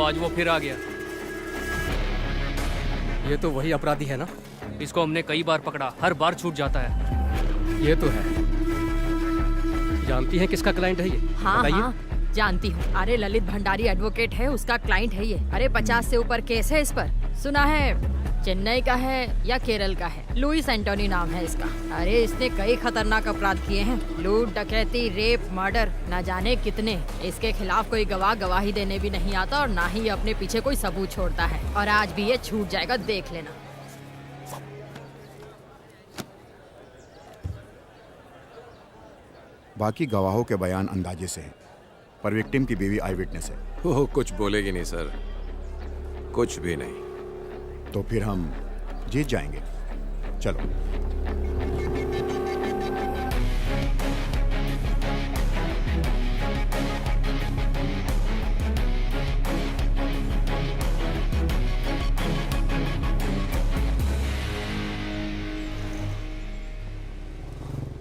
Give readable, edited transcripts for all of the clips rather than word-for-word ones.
आज वो फिर आ गया। ये तो वही अपराधी है ना? इसको हमने कई बार पकड़ा, हर बार छूट जाता है। ये तो है। जानती हैं किसका क्लाइंट है ये? हाँ बताइए। हाँ जानती हूँ। अरे ललित भंडारी एडवोकेट है, उसका क्लाइंट है ये। अरे 50 से ऊपर केस है इस पर। सुना है चेन्नई का है या केरल का है। लुइस एंटोनी नाम है इसका। अरे इसने कई खतरनाक अपराध किए हैं, लूट, डकैती, रेप, मर्डर, न जाने कितने। इसके खिलाफ कोई गवाह गवाही देने भी नहीं आता और ना ही अपने पीछे कोई सबूत छोड़ता है। और आज भी ये छूट जाएगा, देख लेना। बाकी गवाहों के बयान अंदाजे से हैं, पर विक्टिम की बीवी आई विटनेस है। वो कुछ बोलेगी नहीं सर, कुछ भी नहीं। तो फिर हम जीत जाएंगे। चलो।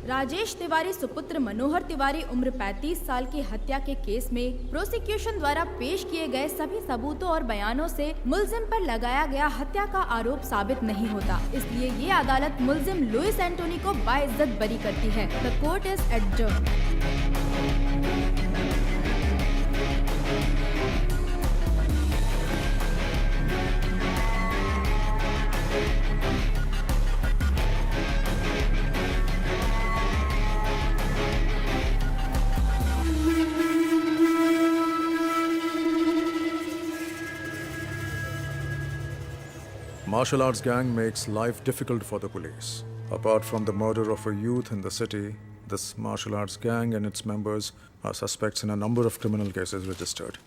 राजेश तिवारी सुपुत्र मनोहर तिवारी उम्र 35 साल की हत्या के केस में प्रोसिक्यूशन द्वारा पेश किए गए सभी सबूतों और बयानों से मुलजिम पर लगाया गया हत्या का आरोप साबित नहीं होता। इसलिए ये अदालत मुलजिम लुइस एंटोनी को बाइज्जत बरी करती है। The court is adjourned. Martial arts gang makes life difficult for the police. Apart from the murder of a youth in the city, this martial arts gang and its members are suspects in a number of criminal cases registered.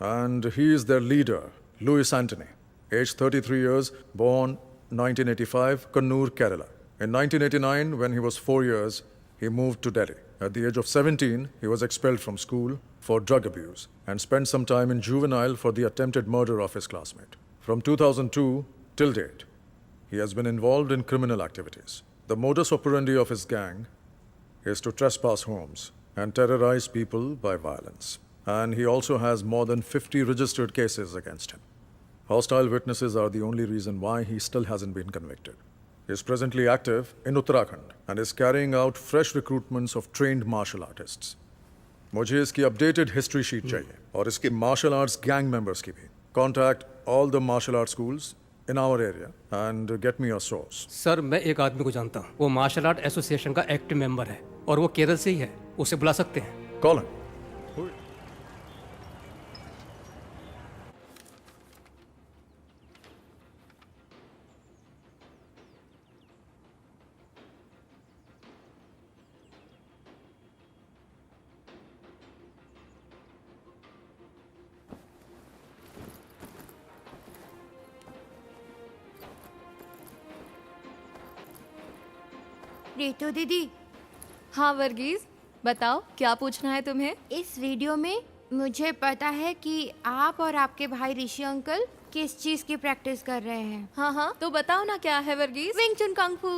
And he is their leader, Louis Anthony, aged 33 years, born 1985, Kannur, Kerala. In 1989, when he was 4 years, he moved to Delhi. At the age of 17, he was expelled from school for drug abuse and spent some time in juvenile for the attempted murder of his classmate. From 2002 till date, he has been involved in criminal activities. The modus operandi of his gang is to trespass homes and terrorize people by violence. And he also has more than 50 registered cases against him. Hostile witnesses are the only reason why he still hasn't been convicted. He is presently active in Uttarakhand and is carrying out fresh recruitments of trained martial artists. मुझे इसकी updated history sheet चाहिए और इसके martial arts gang members की भी. Contact all the martial art schools in our area and get me a source. Sir मैं एक आदमी को जानता हूँ, वो मार्शल आर्ट एसोसिएशन का एक्टिव मेंबर है और वो केरल से ही है. उसे बुला सकते हैं? Call him. रितु दीदी, हाँ वर्गीज, बताओ क्या पूछना है तुम्हें? इस वीडियो में मुझे पता है कि आप और आपके भाई ऋषि अंकल किस चीज की प्रैक्टिस कर रहे हैं. हाँ तो बताओ ना क्या है वर्गीज? विंग चुन कंग फू.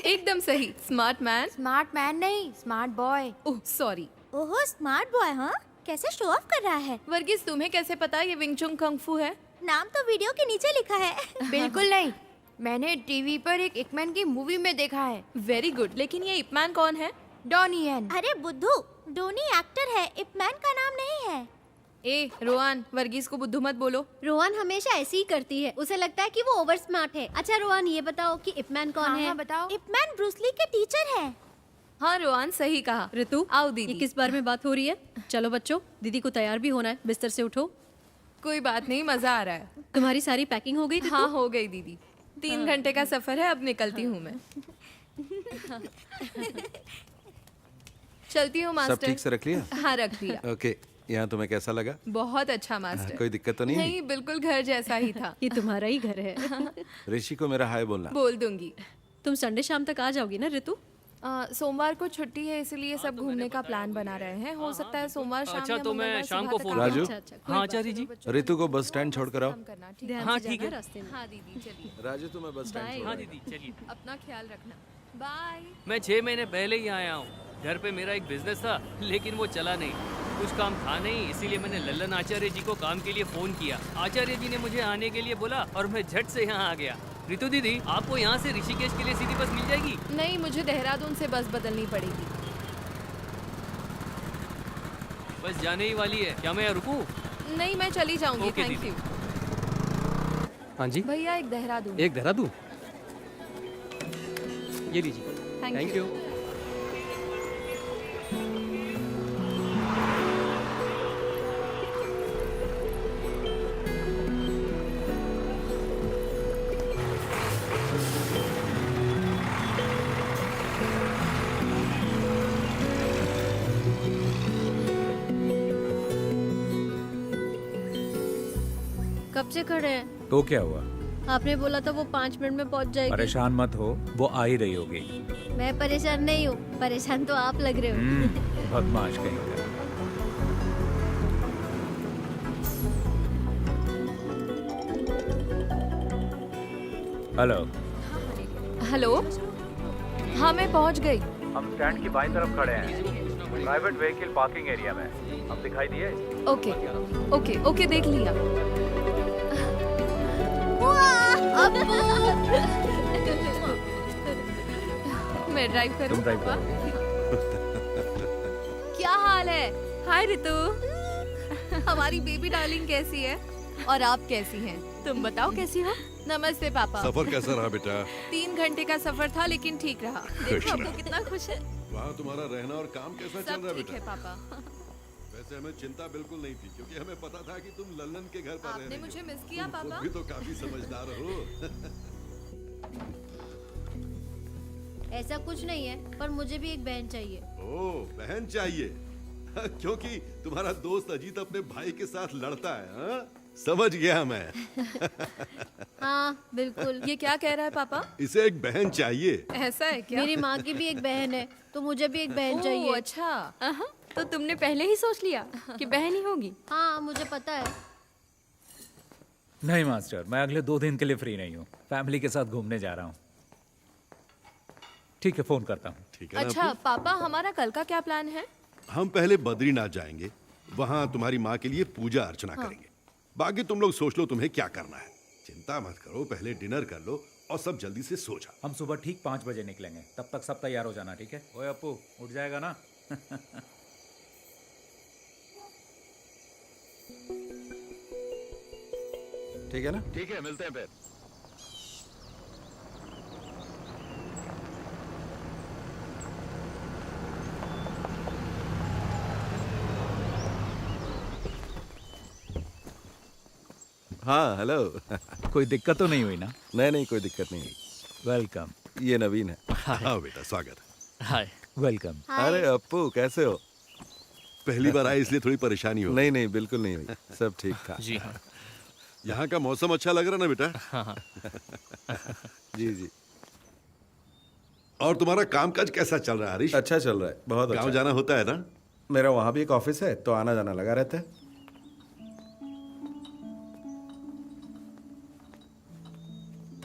एकदम सही. Smart man. स्मार्ट मैन नहीं, स्मार्ट बॉय. Oh sorry. ओहो स्मार्ट बॉय. हाँ कैसे शो ऑफ कर रहा है. वर्गीज तुम्हें कैसे पता ये विंग चुन कंग फू है? नाम तो वीडियो के नीचे लिखा है. बिल्कुल नहीं, मैंने टीवी पर एक इपमैन की मूवी में देखा है. Very good. लेकिन ये इपमैन कौन है? Donnie Yen. अरे बुद्धू, डोनी एक्टर है, इपमैन का नाम नहीं है. ए रोहन, वर्गीज को बुद्धू मत बोलो. रोहन हमेशा ऐसी ही करती है, उसे लगता है कि वो ओवर स्मार्ट है. अच्छा रोहन ये बताओ कि इपमैन कौन है. हाँ, बताओ. इपमैन ब्रूसली के टीचर है. हाँ रोहन सही कहा. ऋतु आओ दीदी. ये किस बारे में बात हो रही है? चलो बच्चों, दीदी को तैयार भी होना है, बिस्तर से उठो. कोई बात नहीं, मजा आ रहा है. तुम्हारी सारी पैकिंग हो गई? हाँ हो गई दीदी. 3 घंटे का सफर है, अब निकलती हूँ मैं. चलती हूँ मास्टर. सब ठीक से रख लिया? हाँ रख दिया. ओके, यहाँ तुम्हें कैसा लगा? बहुत अच्छा मास्टर. कोई दिक्कत तो नहीं? नहीं, बिल्कुल घर जैसा ही था. ये तुम्हारा ही घर है. ऋषि को मेरा हाय बोलना. बोल दूंगी. तुम संडे शाम तक आ जाओगी ना ऋतु? सोमवार को छुट्टी है, इसलिए सब घूमने का प्लान बना रहे हैं. हो सकता है सोमवार शाम अच्छा, या तो मैं मंगलवार शाम सुबह को तक फोन आ राजू? जाऊं. हाँ आचार्य जी. ऋतु को बस स्टैंड छोड़ कर आओ. काम करना, ठीक है? ध्यान हाँ, से ठीक जाना है. रास्ते में. हाँ दीदी चलिए. राजू तुम्हें बस स्टैंड छोड़. हाँ दीदी चलिए. अपना ख्याल रखना. बाय. मैं 6 महीने पहले ही आया हूँ. घर पे मेरा एक बिजनेस था लेकिन वो चला नहीं. कुछ काम था नहीं, इसीलिए मैंने लल्लन आचार्य जी को काम के लिए फोन किया। आचार्य जी ने मुझे आने के लिए बोला और मैं झट से यहाँ आ गया। रितु दीदी, आपको यहाँ से ऋषिकेश के लिए सीधी बस मिल जाएगी? नहीं, मुझे देहरादून से बस बदलनी पड़ेगी। बस जाने ही वाली है, क्या मैं यहाँ रुकूं? नहीं, मैं चली जाऊंगी। ओके थैंक दीदी। यू। हाँ जी, भैया एक देहरादून। एक देहरादून, ये लीजिए। Thank you. कब से खड़े हैं? तो क्या हुआ? आपने बोला था वो 5 मिनट में पहुंच जाएगी। परेशान मत हो, वो आ ही रही होगी। मैं परेशान नहीं हूँ, परेशान तो आप लग रहे हो। बदमाश कहीं का। हेलो। हेलो, हाँ मैं पहुंच गई। हम स्टैंड की बाईं तरफ खड़े हैं, प्राइवेट व्हीकल पार्किंग एरिया में। हम दिखाई दिए? ओके ओके ओके, देख लिया। मैं ड्राइव करूं? तुम ड्राइव करो। क्या हाल है? हाय रितु। हमारी बेबी डार्लिंग कैसी है? और आप कैसी हैं? तुम बताओ कैसी हो? नमस्ते पापा। सफर कैसा रहा बेटा? 3 घंटे का सफर था लेकिन ठीक रहा। देखो आपको कितना खुश है। वहाँ तुम्हारा रहना और काम कैसा चल सब रहा है ठीक बेटा? है पापा। वैसे हमें चिंता बिल्कुल नहीं थी, क्योंकि हमें पता था कि तुम लल्लन के घर पर रह आपने रही हो। मुझे मिस किया तुम खुद पापा? भी तो काफी समझदार हो। ऐसा कुछ नहीं है, पर मुझे भी एक बहन चाहिए। ओह, बहन चाहिए? क्योंकि तुम्हारा दोस्त अजीत अपने भाई के साथ लड़ता है। हाँ? समझ गया मैं। हाँ बिल्कुल। ये क्या कह रहा है पापा? इसे एक बहन चाहिए। ऐसा है क्या? मेरी माँ की भी एक बहन है, तो मुझे भी एक बहन ओह, चाहिए। अच्छा। तो तुमने पहले ही सोच लिया कि बहन ही होगी? हाँ मुझे पता है। नहीं मास्टर, मैं अगले 2 दिन के लिए फ्री नहीं हूँ। फैमिली के साथ घूमने जा रहा हूँ। ठीक है, फोन करता हूँ। ठीक है ना अच्छा पापा, हमारा कल का क्या प्लान है? हम पहले बद्रीनाथ जाएंगे, वहाँ तुम्हारी माँ के लिए पूजा अर्चना करेंगे। बाकी तुम लोग सोच लो तुम्हें क्या करना है। चिंता मत करो, पहले डिनर कर लो और सब जल्दी से सो जाओ। हम सुबह ठीक 5 बजे निकलेंगे, तब तक सब तैयार हो जाना, ठीक है? ओए अप्पू, उठ जाएगा ना? ठीक है ना? ठीक है, मिलते हैं फिर। हाँ हेलो। कोई दिक्कत तो नहीं हुई ना? नहीं, कोई दिक्कत नहीं। वेलकम। ये नवीन है। हाँ बेटा, स्वागत है। हाय। वेलकम। अरे अप्पू, कैसे हो? पहली बार आए इसलिए थोड़ी परेशानी हो। नहीं, बिल्कुल नहीं हुई, सब ठीक था। जी हाँ। यहाँ का मौसम अच्छा लग रहा ना बेटा? हाँ। जी। और तुम्हारा कामकाज कैसा चल रहा है हरीश? अच्छा चल रहा है, बहुत अच्छा। गाँव जाना होता है ना? मेरा वहाँ भी एक ऑफिस है, तो आना जाना लगा रहता है।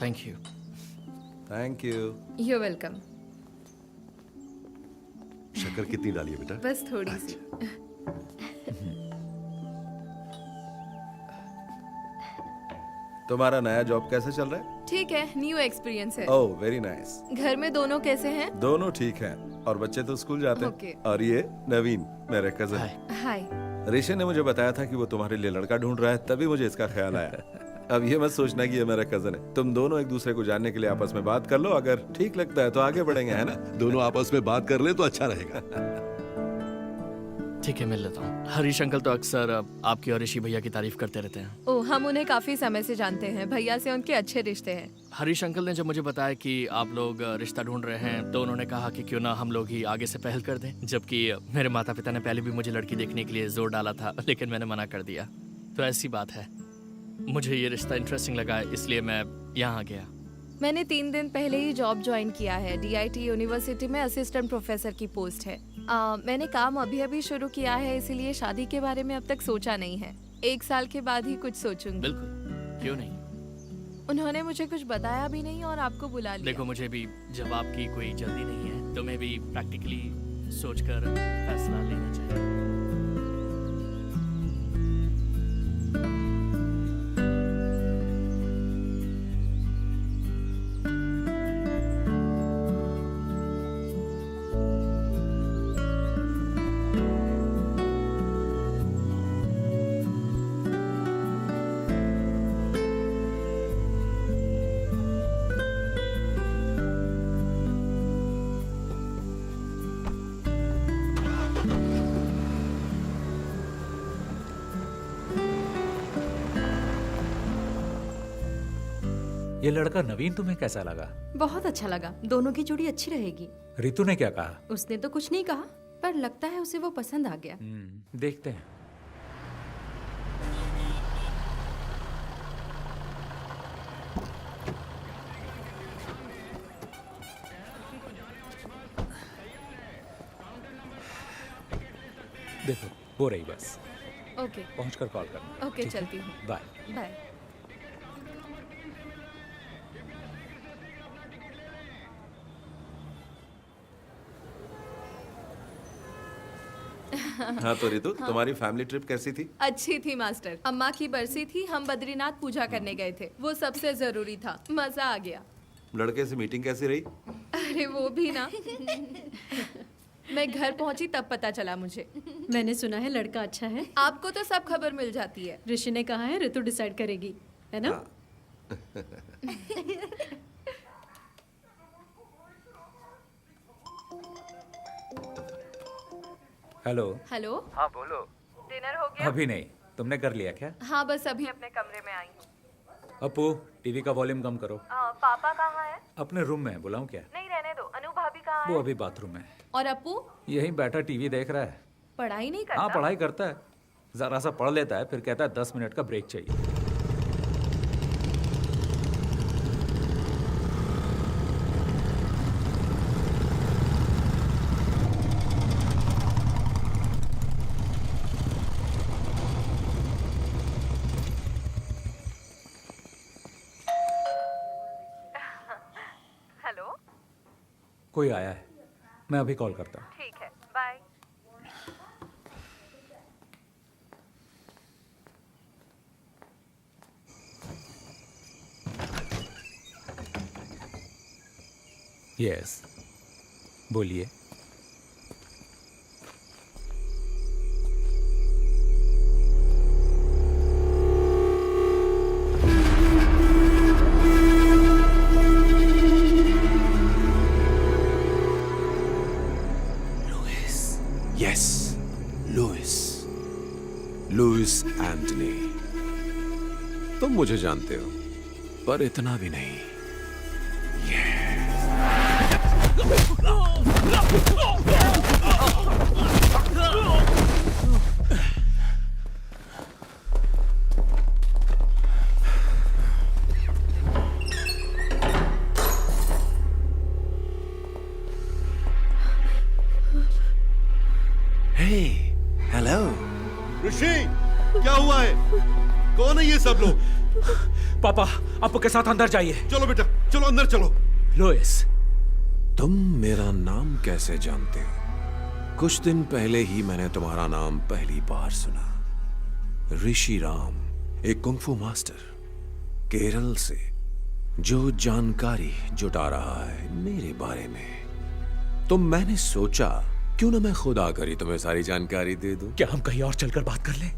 Thank you. Thank you. You welcome. शक्कर कितनी डाली है बेटा? बस थोड़ी सी। तुम्हारा नया जॉब कैसा चल रहा है? ठीक है, न्यू एक्सपीरियंस है। Oh very nice. घर में दोनों कैसे हैं? दोनों ठीक हैं, और बच्चे तो स्कूल जाते हैं। ओके। और ये नवीन मेरे कजन। हाय। ऋषि ने मुझे बताया था कि वो तुम्हारे लिए लड़का ढूंढ रहा है, तभी मुझे इसका ख्याल आया। अब ये मत सोचना कि ये मेरा कजन है। तुम दोनों एक दूसरे को जानने के लिए आपस में बात कर लो, अगर ठीक लगता है तो आगे बढ़ेंगे, है ना? दोनों आपस में बात कर ले तो अच्छा रहेगा। ठीक है, मिल लेता हूँ। हरीश अंकल तो अक्सर आपकी और ऋषि भैया की तारीफ करते रहते हैं। ओह, हम उन्हें काफी समय से जानते हैं। भैया से उनके अच्छे रिश्ते हैं। हरीश अंकल ने जब मुझे बताया कि आप लोग रिश्ता ढूंढ रहे हैं, तो उन्होंने कहा कि क्यों ना हम लोग ही आगे से पहल कर दें। जबकि मेरे माता पिता ने पहले भी मुझे लड़की देखने के लिए जोर डाला था, लेकिन मैंने मना कर दिया। तो ऐसी बात है, मुझे ये रिश्ता इंटरेस्टिंग लगा, इसलिए मैं यहाँ गया। मैंने 3 दिन पहले ही जॉब ज्वाइन किया है। DIT यूनिवर्सिटी में असिस्टेंट प्रोफेसर की पोस्ट है। मैंने काम अभी शुरू किया है, इसीलिए शादी के बारे में अब तक सोचा नहीं है। 1 साल के बाद ही कुछ सोचूंगी। बिल्कुल, क्यों नहीं। उन्होंने मुझे कुछ बताया भी नहीं और आपको बुला लिया। देखो, मुझे भी जवाब की कोई जल्दी नहीं है, तो मैं भी प्रैक्टिकली सोचकर फैसला लेना चाहिए। ये लड़का नवीन तुम्हें कैसा लगा? बहुत अच्छा लगा, दोनों की जोड़ी अच्छी रहेगी। रितु ने क्या कहा? उसने तो कुछ नहीं कहा, पर लगता है उसे वो पसंद आ गया। देखते हैं। देखो हो रही बस। ओके पहुंचकर कॉल करना। ओके, ठीक है? चलती हूँ। बाय। बाय। हाँ तो रितु, तुम्हारी फैमिली ट्रिप कैसी थी? अच्छी थी मास्टर। अम्मा की बरसी थी, हम बद्रीनाथ पूजा करने गए थे, वो सबसे जरूरी था। मजा आ गया। लड़के से मीटिंग कैसी रही? अरे वो भी ना। मैं घर पहुंची तब पता चला मुझे। मैंने सुना है लड़का अच्छा है। आपको तो सब खबर मिल जाती है। ऋषि ने कहा है ऋतु डिसाइड करेगी, है ना? हेलो। हेलो। हाँ बोलो। डिनर हो गया? अभी नहीं, तुमने कर लिया क्या? हाँ बस अभी अपने कमरे में आई हूँ। अपू टीवी का वॉल्यूम कम करो। पापा कहाँ है? अपने रूम में है, बुलाऊं क्या? नहीं रहने दो। अनु भाभी कहाँ है? वो अभी बाथरूम में। और अपू? यही बैठा टीवी देख रहा है। पढ़ाई नहीं करता? हाँ पढ़ाई करता है, जरा सा पढ़ लेता है, फिर कहता है 10 मिनट का ब्रेक चाहिए। हेलो। कोई आया है, मैं अभी कॉल करता हूँ। ठीक है, बाय। यस, बोलिए। Yes, Louis Antony. तुम मुझे जानते हो, पर इतना भी नहीं। हेलो ऋषि, क्या हुआ है? कौन है ये सब लोग? पापा, अपू के साथ अंदर जाइए। चलो बेटा, चलो अंदर चलो। लुइस, तुम मेरा नाम कैसे जानते हो? कुछ दिन पहले ही मैंने तुम्हारा नाम पहली बार सुना। ऋषि राम, एक कुंफू मास्टर केरल से, जो जानकारी जुटा रहा है मेरे बारे में। तो मैंने सोचा क्यों ना मैं खुद आकर ही तुम्हें सारी जानकारी दे दूं। क्या हम कहीं और चलकर बात कर लें?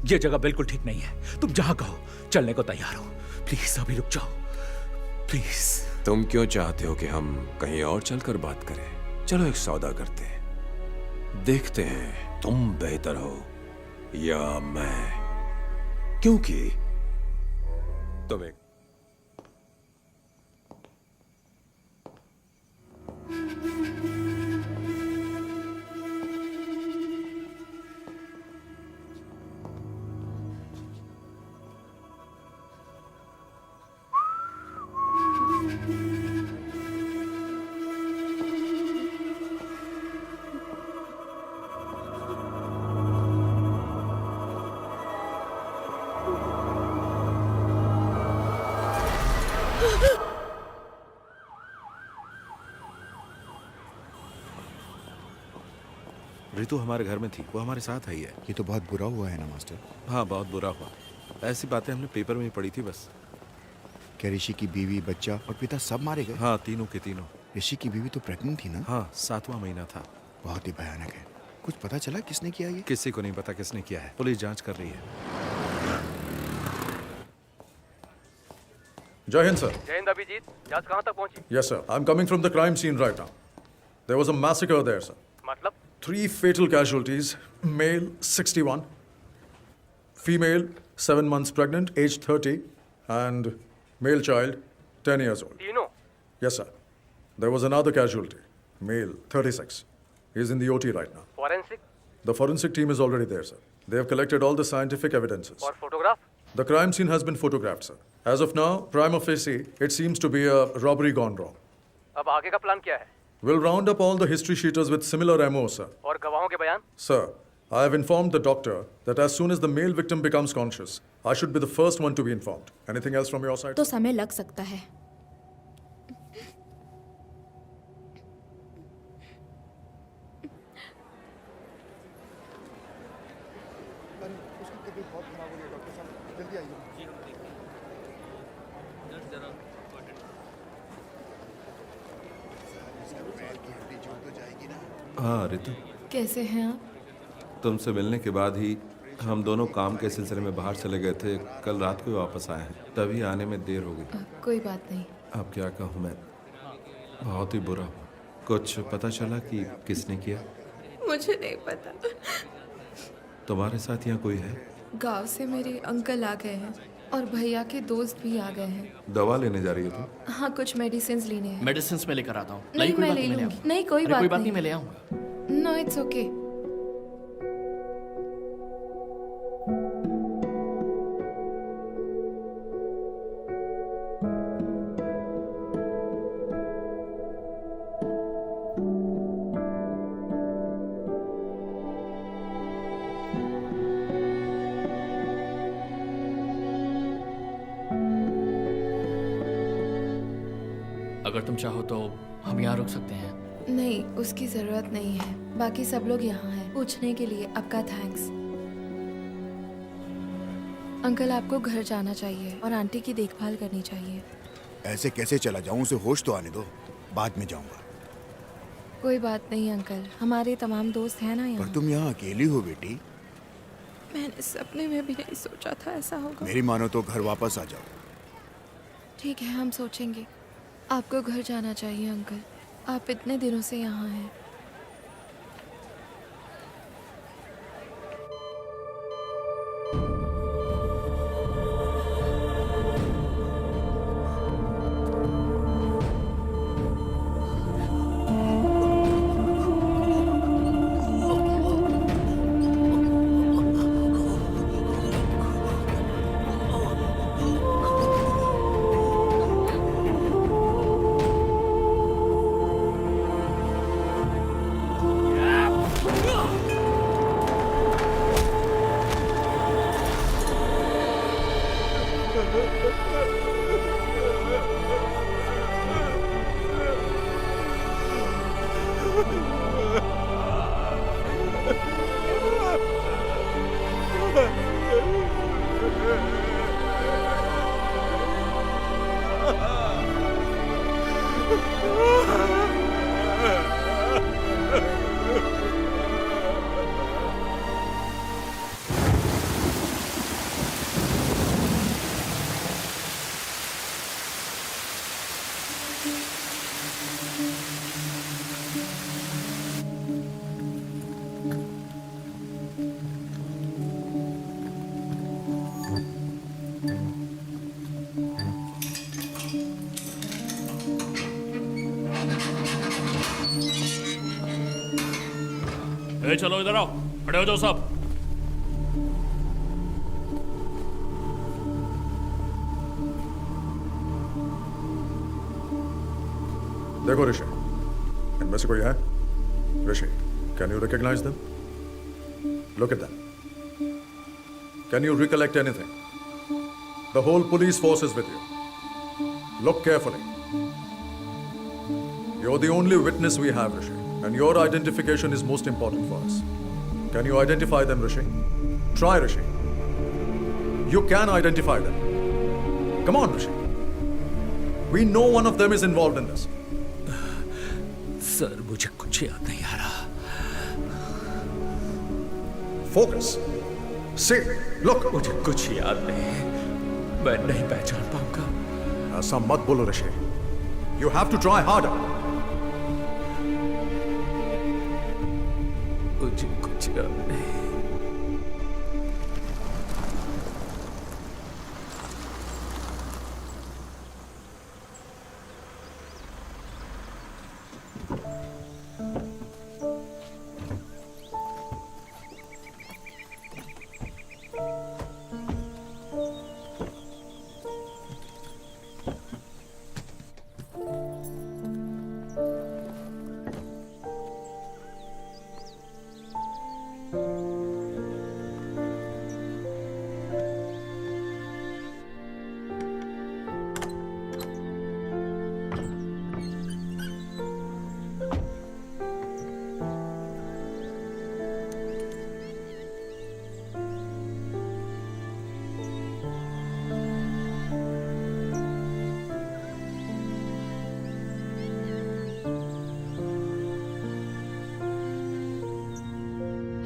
ये जगह बिल्कुल ठीक नहीं है। तुम जहां कहो चलने को तैयार हो। प्लीज अभी रुक जाओ, प्लीज। तुम क्यों चाहते हो कि हम कहीं और चलकर बात करें? चलो एक सौदा करते हैं, देखते हैं तुम बेहतर हो या मैं, क्योंकि तुम एक रितु हमारे घर में थी, वो हमारे साथ आई है। ये तो बहुत बुरा हुआ है ना मास्टर? हाँ बहुत बुरा हुआ। ऐसी बातें हमने पेपर में ही पढ़ी थी बस। क्या ऋषि की बीवी, बच्चा और पिता सब मारे गए? हाँ, तीनों के तीनों। ऋषि की बीवी तो प्रेग्नेंट थी ना? हाँ, 7वां महीना था। बहुत ही भयानक है। कुछ पता चला किसने किया ये? किसी को नहीं पता किसने किया है, पुलिस जांच कर रही है। Jai Hind, sir. जय हिंद अभिजीत, जांच कहाँ तक पहुंची? Yes, sir. I'm coming from the crime scene right now. There was a massacre there, sir. मतलब? 3 fatal casualties. Male, 61. Female, 7 months pregnant, age 30. And Male child, 10 years old. तीनों? Yes, sir. There was another casualty. Male, 36. He is in the OT right now. Forensic The forensic team is already there, sir. They have collected all the scientific evidences. और photograph? The crime scene has been photographed, sir. As of now, prima facie, it seems to be a robbery gone wrong. अब आगे का plan क्या है? We'll round up all the history sheeters with similar MO, sir. और गवाहों के बयान? Sir, I have informed the doctor that as soon as the male victim becomes conscious, I should be the first one to be informed. Anything else from your side? तो समय लग सकता है। हाँ रितु, कैसे हैं आप? तुमसे मिलने के बाद ही हम दोनों काम के सिलसिले में बाहर चले गए थे। कल रात को ही वापस आए हैं, तभी आने में देर हो गई। कोई बात नहीं। अब क्या कहूँ मैं, बहुत ही बुरा हूँ। कुछ पता चला कि किसने किया? मुझे नहीं पता। तुम्हारे साथ यहाँ कोई है? गांव से मेरे अंकल आ गए हैं और भैया के दोस्त भी आ गए हैं। दवा लेने जा रही है तुम? हाँ, कुछ मेडिसिन लेने हैं। मेडिसिन में लेकर आता हूँ। नहीं, मैं ले लूंगी। नहीं, कोई बात नहीं, मैं ले आऊंगा। No, it's okay. अगर तुम चाहो तो हम यहाँ रुक सकते हैं। नहीं, उसकी जरूरत नहीं है। बाकी सब लोग यहाँ हैं। पूछने के लिए आपका थैंक्स। अंकल, आपको घर जाना चाहिए और आंटी की देखभाल करनी चाहिए। ऐसे कैसे चला जाऊं? उसे होश तो आने दो, बाद में जाऊंगा। कोई बात नहीं अंकल, हमारे तमाम दोस्त हैं ना यहाँ। पर तुम यहाँ अकेली हो बेटी। मैंने सपने में भी नहीं सोचा था ऐसा होगा। मेरी मानो तो घर वापस आ जाओ। ठीक है, हम सोचेंगे। आपको घर जाना चाहिए अंकल, आप इतने दिनों से यहाँ हैं। चलो इधर आओ, खड़े हो जाओ सब। देखो ऋषि, इनमें से कोई है? Rishi, can you recognise them? Look at them. Can you recollect anything? The whole police force is with you. Look carefully. You're the only witness we have, Rishi, and your identification is most important for us. Can you identify them, Rishi? Try, Rishi. You can identify them. Come on, Rishi. We know one of them is involved in this. Sir, मुझे कुछ याद नहीं आ रहा। Focus. See, look. मुझे कुछ याद नहीं, मैं नहीं पहचान पाऊंगा। ऐसा मत बोलो, Rishi. You have to try harder. मुझे कुछ याद नहीं।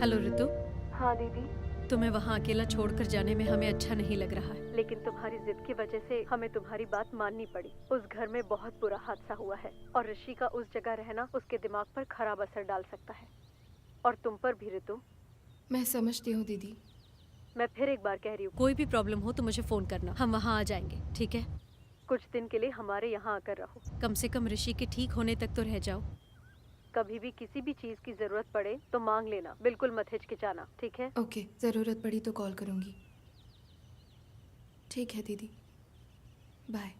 हेलो ऋतु। हाँ दीदी। तुम्हें वहाँ अकेला छोड़कर जाने में हमें अच्छा नहीं लग रहा है। लेकिन तुम्हारी जिद की वजह से हमें तुम्हारी बात माननी पड़ी। उस घर में बहुत बुरा हादसा हुआ है और ऋषि का उस जगह रहना उसके दिमाग पर खराब असर डाल सकता है, और तुम पर भी ऋतु। मैं समझती हूँ दीदी। मैं फिर एक बार कह रही हूँ, कोई भी प्रॉब्लम हो तो मुझे फोन करना, हम वहाँ आ जाएंगे, ठीक है? कुछ दिन के लिए हमारे यहाँ आकर रहो। कम से कम ऋषि के ठीक होने तक तो रह जाओ। कभी भी किसी भी चीज की जरूरत पड़े तो मांग लेना, बिल्कुल मत हिचकिचाना, ठीक है? ओके, ज़रूरत पड़ी तो कॉल करूँगी। ठीक है दीदी, बाय।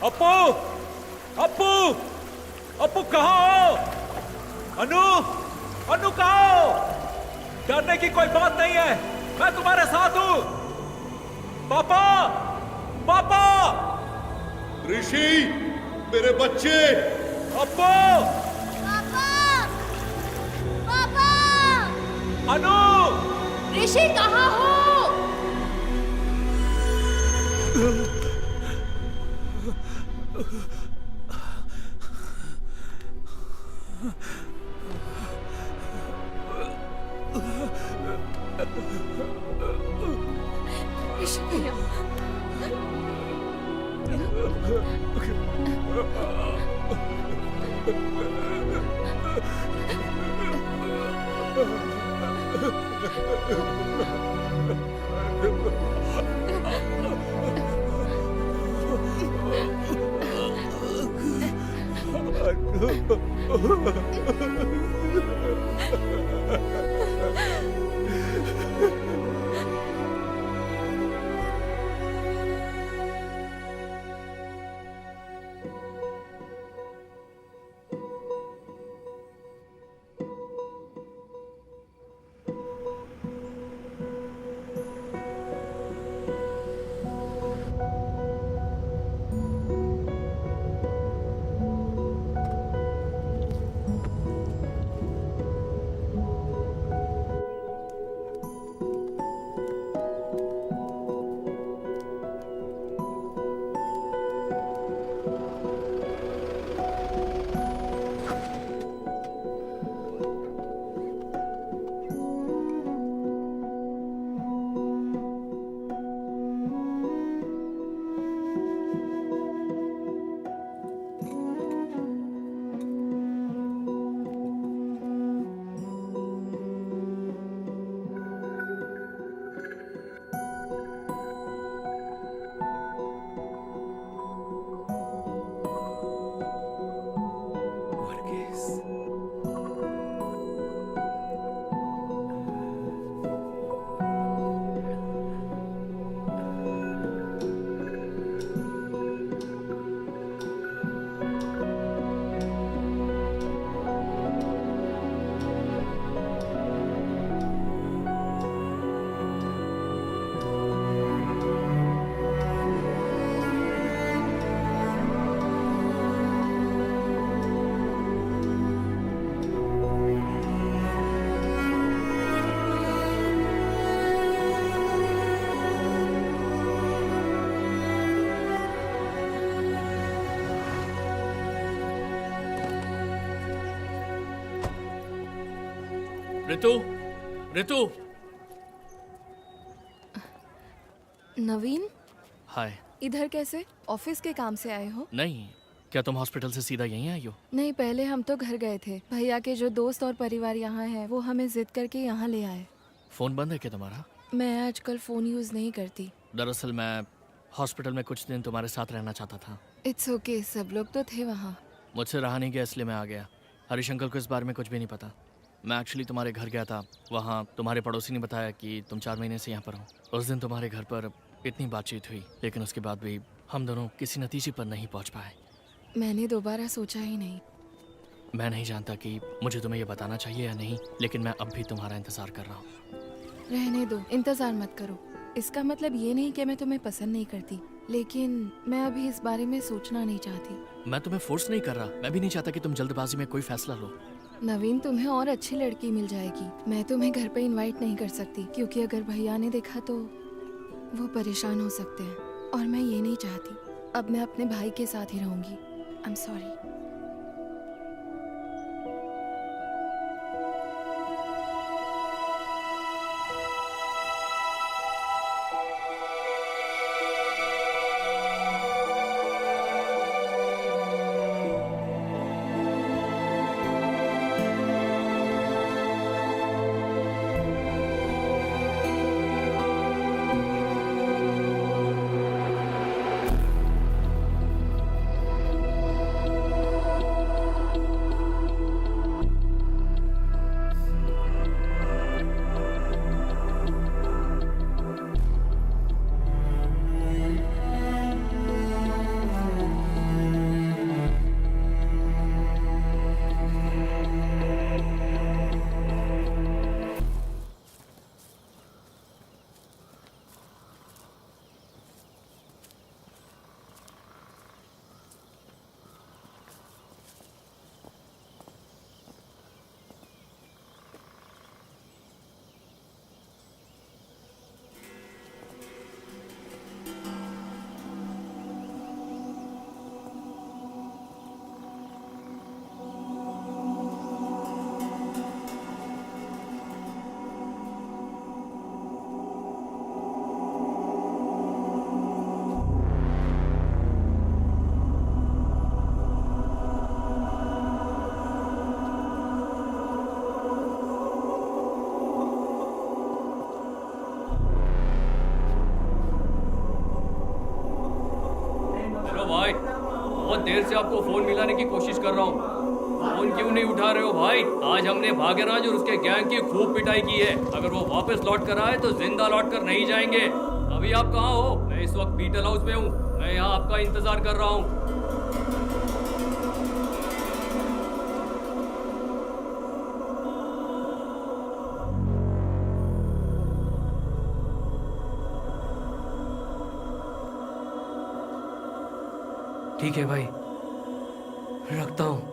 अप्पू, अप्पू, अप्पू कहाँ हो? अनु, अनु कहाँ हो? डरने की कोई बात नहीं है, मैं तुम्हारे साथ हूँ। पापा, पापा, ऋषि, मेरे बच्चे। अप्पू, पापा! अनु, ऋषि कहाँ हो? ऋषि भैया, ऋतु, ऋतु। नवीन, हाय। इधर कैसे? ऑफिस के काम से आए हो? नहीं, क्या तुम हॉस्पिटल से सीधा यहीं आई हो? नहीं, पहले हम तो घर गए थे। भैया के जो दोस्त और परिवार यहाँ है वो हमें जिद करके यहाँ ले आए। फोन बंद है क्या तुम्हारा? मैं आजकल फोन यूज नहीं करती। दरअसल मैं हॉस्पिटल में कुछ दिन तुम्हारे साथ रहना चाहता था। इट्स ओके, सब लोग तो थे वहाँ। मुझसे रहा नहीं गया इसलिए मैं आ गया। हरीश अंकल को इस बारे में कुछ भी नहीं पता। मैं एक्चुअली तुम्हारे घर गया था, वहाँ तुम्हारे पड़ोसी ने बताया कि तुम 4 महीने से यहाँ पर हो। उस दिन तुम्हारे घर पर इतनी बातचीत हुई, लेकिन उसके बाद भी हम दोनों किसी नतीजे पर नहीं पहुँच पाए। मैंने दोबारा सोचा ही नहीं। मैं नहीं जानता कि मुझे तुम्हें ये बताना चाहिए या नहीं, लेकिन मैं अब भी तुम्हारा इंतजार कर रहा हूँ। रहने दो, इंतजार मत करो। इसका मतलब ये नहीं कि मैं तुम्हें पसंद नहीं करती, लेकिन मैं अभी इस बारे में सोचना नहीं चाहती। मैं तुम्हें फोर्स नहीं कर रहा, मैं भी नहीं चाहता कि तुम जल्दबाजी में कोई फैसला लो। नवीन, तुम्हें और अच्छी लड़की मिल जाएगी। मैं तुम्हें घर पे इनवाइट नहीं कर सकती, क्योंकि अगर भैया ने देखा तो वो परेशान हो सकते हैं, और मैं ये नहीं चाहती। अब मैं अपने भाई के साथ ही रहूंगी। I am sorry. देर से आपको फोन मिलाने की कोशिश कर रहा हूँ, फोन क्यों नहीं उठा रहे हो भाई? आज हमने भागेराज और उसके गैंग की खूब पिटाई की है। अगर वो वापस लौट कर आए तो जिंदा लौट कर नहीं जाएंगे। अभी आप कहाँ हो? मैं इस वक्त बीटल हाउस में हूँ। मैं यहाँ आपका इंतजार कर रहा हूँ। ठीक है भाई, रखता हूँ।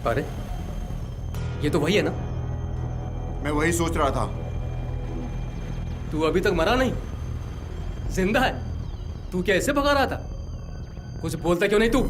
अरे ये तो वही है ना? मैं वही सोच रहा था। तू अभी तक मरा नहीं, जिंदा है। तू क्या ऐसे भगा रहा था? कुछ बोलता क्यों नहीं तू?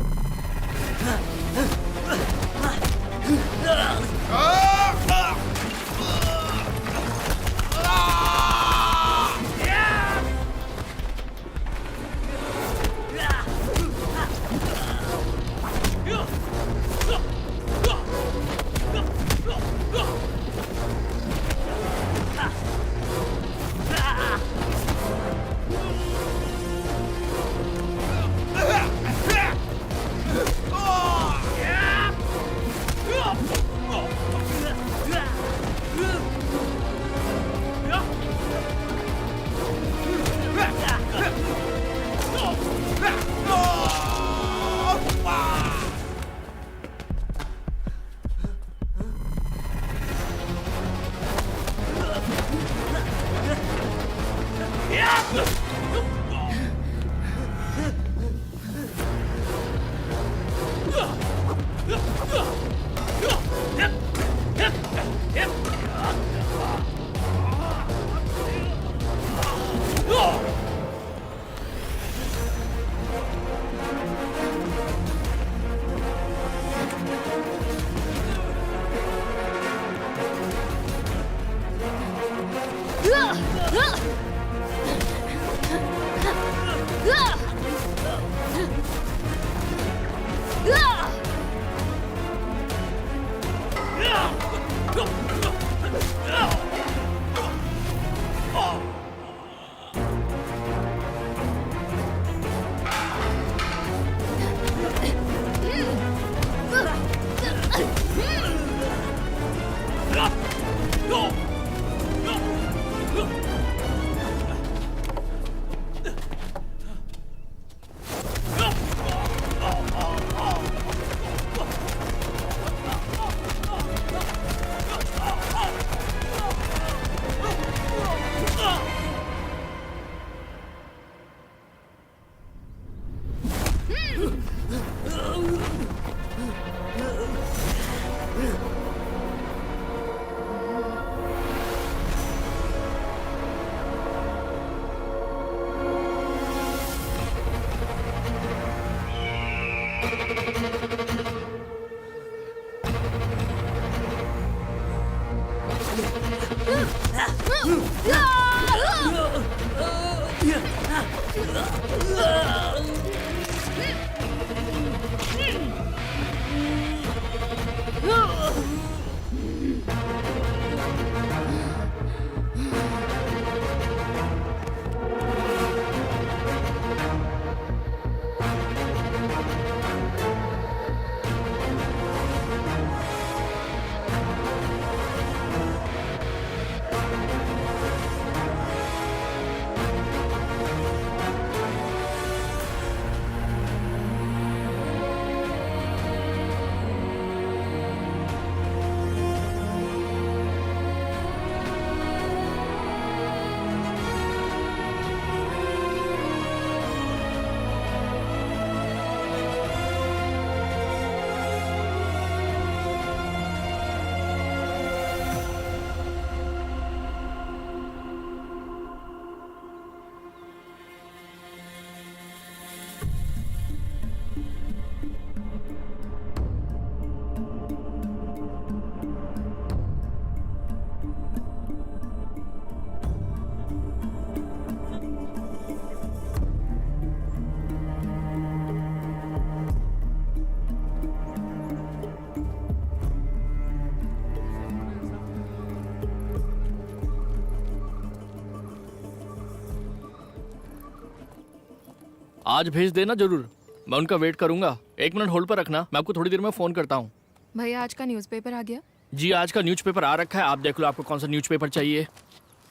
आज भेज देना जरूर, मैं उनका वेट करूंगा। 1 मिनट होल्ड पर रखना, मैं आपको थोड़ी देर में फोन करता हूँ। भैया आज का न्यूज़पेपर आ गया? जी आज का न्यूज़पेपर आ रखा है, आप देख लो आपको कौन सा न्यूज़पेपर चाहिए।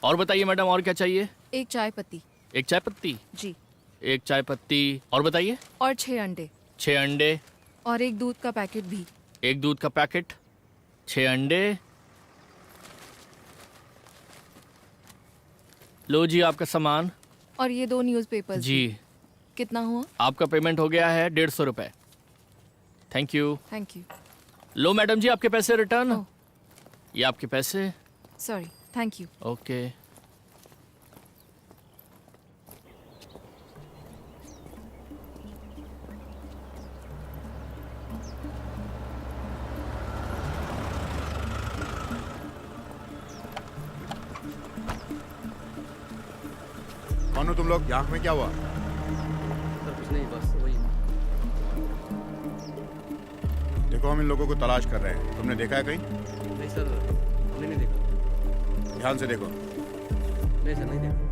और बताइए मैडम, और क्या चाहिए? एक चाय पत्ती। एक चाय पत्ती? जी। एक चाय पत्ती, और बताइए? और 6 अंडे। 6 अंडे। और एक दूध का पैकेट भी। एक दूध का पैकेट, 6 अंडे। लो जी आपका सामान। और ये 2 न्यूज़पेपर जी। कितना हुआ? आपका पेमेंट हो गया है 150 रुपए। Thank you. Thank you. लो मैडम जी आपके पैसे रिटर्न। ये आपके पैसे। Sorry, thank you. ओके। कौन हो तुम लोग? आँख में क्या हुआ? सर कुछ नहीं, बस वही। देखो हम इन लोगों को तलाश कर रहे हैं, तुमने देखा है कहीं? नहीं सर, हमने नहीं देखा। ध्यान से देखो। नहीं सर, नहीं देखा।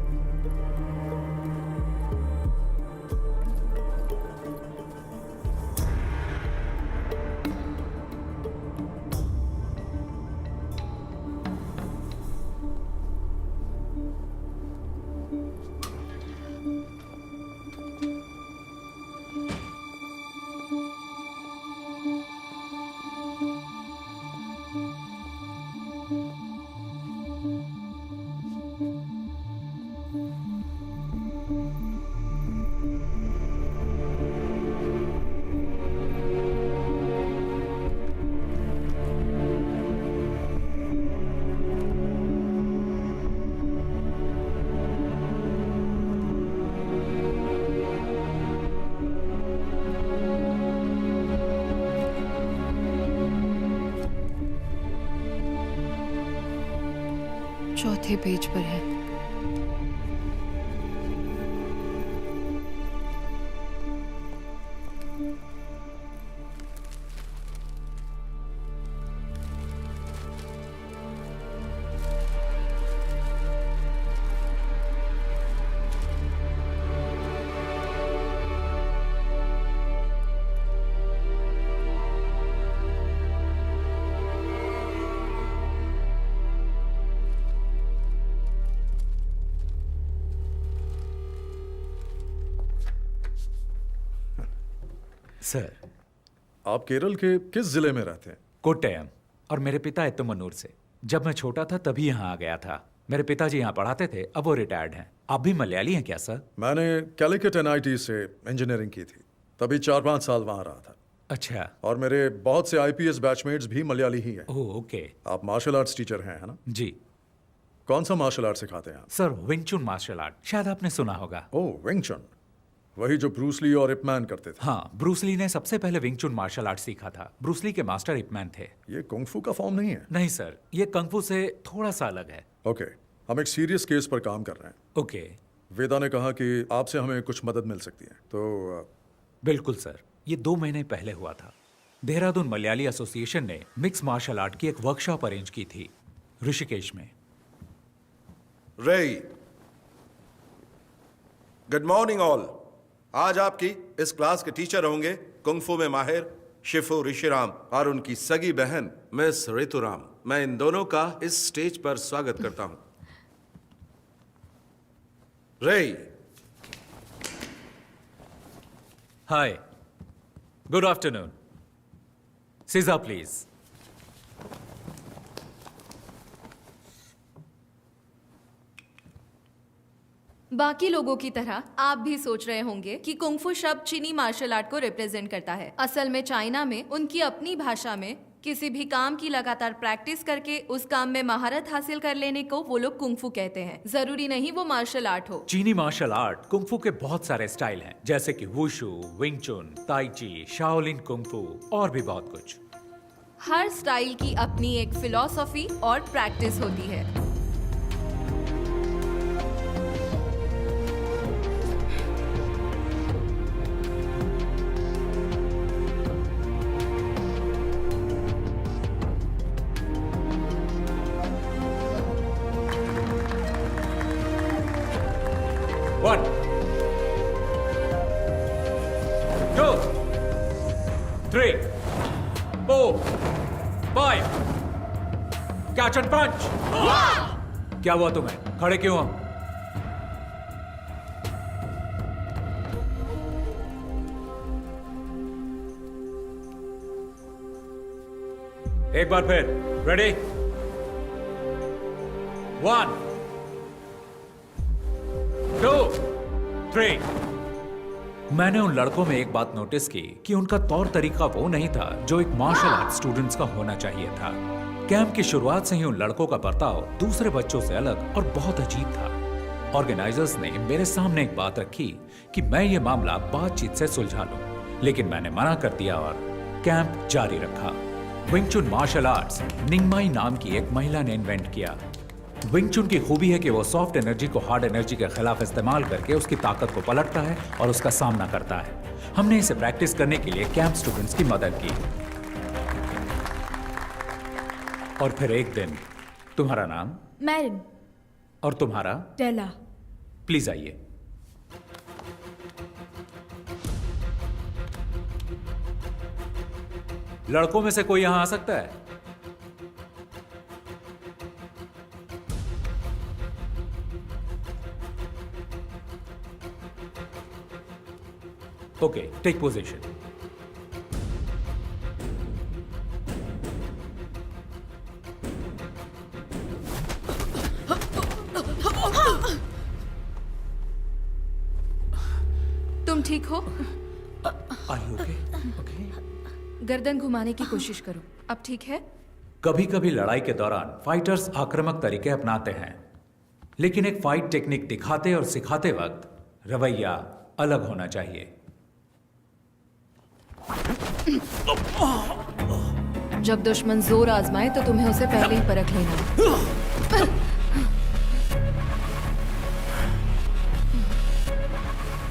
चौथे पेज पर है। सर, आप केरल के किस जिले में रहते हैं? कोट्टयम। और मेरे पिता इत्तमन्नूर से। जब मैं छोटा था तभी यहाँ आ गया था। मेरे पिताजी यहाँ पढ़ाते थे, अब वो रिटायर्ड हैं। आप भी मलयाली हैं क्या सर? मैंने कैलिकट NIT से इंजीनियरिंग की थी, तभी 4-5 साल वहाँ रहा था। अच्छा। और मेरे बहुत से IPS बैचमेट्स भी मलयाली ही हैं। Oh okay. आप मार्शल आर्ट्स टीचर हैं, है ना? जी। कौन सा मार्शल आर्ट सिखाते हैं आप? सर विंग चुन मार्शल आर्ट, शायद आपने सुना होगा। ओह विंग चुन, वही जो ब्रूस ली और इप मैन करते थे। हाँ, ब्रूस ली ने सबसे पहले विंग चुन मार्शल आर्ट सीखा था। ब्रूस ली के मास्टर इप मैन थे। ये कुंग फू का फॉर्म नहीं है? नहीं सर, ये कंग फू से थोड़ा सा अलग है। ओके, हम एक सीरियस केस पर काम कर रहे हैं। ओके। वेदा ने कहा कि आपसे हमें कुछ मदद मिल सकती है, तो बिल्कुल सर, ये 2 महीने पहले हुआ था। देहरादून मलयाली एसोसिएशन ने मिक्स मार्शल आर्ट की एक वर्कशॉप अरेंज की थी ऋषिकेश में। रेई, गुड मॉर्निंग ऑल। आज आपकी इस क्लास के टीचर होंगे कुंग-फू में माहिर शिफू ऋषिराम और उनकी सगी बहन मिस ऋतुराम। मैं इन दोनों का इस स्टेज पर स्वागत करता हूं। रेई। हाय, गुड आफ्टरनून। सीजा प्लीज। बाकी लोगों की तरह आप भी सोच रहे होंगे कि कुंग-फू शब्द चीनी मार्शल आर्ट को रिप्रेजेंट करता है। असल में चाइना में उनकी अपनी भाषा में किसी भी काम की लगातार प्रैक्टिस करके उस काम में महारत हासिल कर लेने को वो लोग कुंग-फू कहते हैं। जरूरी नहीं वो मार्शल आर्ट हो। चीनी मार्शल आर्ट कुंग-फू के बहुत सारे स्टाइल हैं, जैसे कि वुशु, विंग चुन, ताई ची, शाओलिन कुंग-फू और भी बहुत कुछ। हर स्टाइल की अपनी एक फिलॉसफी और प्रैक्टिस होती है। Catch and punch. क्या हुआ तुम्हें? खड़े क्यों हो? एक बार फिर। रेडी? 1 2 3। मैंने उन लड़कों में एक बात नोटिस की कि उनका तौर तरीका वो नहीं था जो एक मार्शल आर्ट स्टूडेंट्स का होना चाहिए था। कैंप की शुरुआत से ही उन लड़कों का बर्ताव दूसरे बच्चों से अलग और बहुत अजीब था। ऑर्गेनाइजर्स ने मेरे सामने एक बात रखी कि मैं ये मामला बातचीत से सुलझा लूं, लेकिन मैंने मना कर दिया और कैंप जारी रखा। विंग चुन मार्शल आर्ट्स निंगमाई नाम की एक महिला ने इन्वेंट किया। विंग चुन की खूबी है कि वो सॉफ्ट एनर्जी को हार्ड एनर्जी के खिलाफ इस्तेमाल करके उसकी ताकत को पलटता है और उसका सामना करता है। हमने इसे प्रैक्टिस करने के लिए कैंप स्टूडेंट्स की मदद की। और फिर एक दिन, तुम्हारा नाम? मैरिन। और तुम्हारा? टेला। प्लीज आइए। लड़कों में से कोई यहां आ सकता है? Okay, take position. तुम ठीक हो? ओके। गर्दन घुमाने की कोशिश करो। अब ठीक है? कभी कभी लड़ाई के दौरान फाइटर्स आक्रामक तरीके अपनाते हैं, लेकिन एक फाइट टेक्निक दिखाते और सिखाते वक्त रवैया अलग होना चाहिए। जब दुश्मन जोर आजमाए तो तुम्हें उसे पहले ही परख लेना।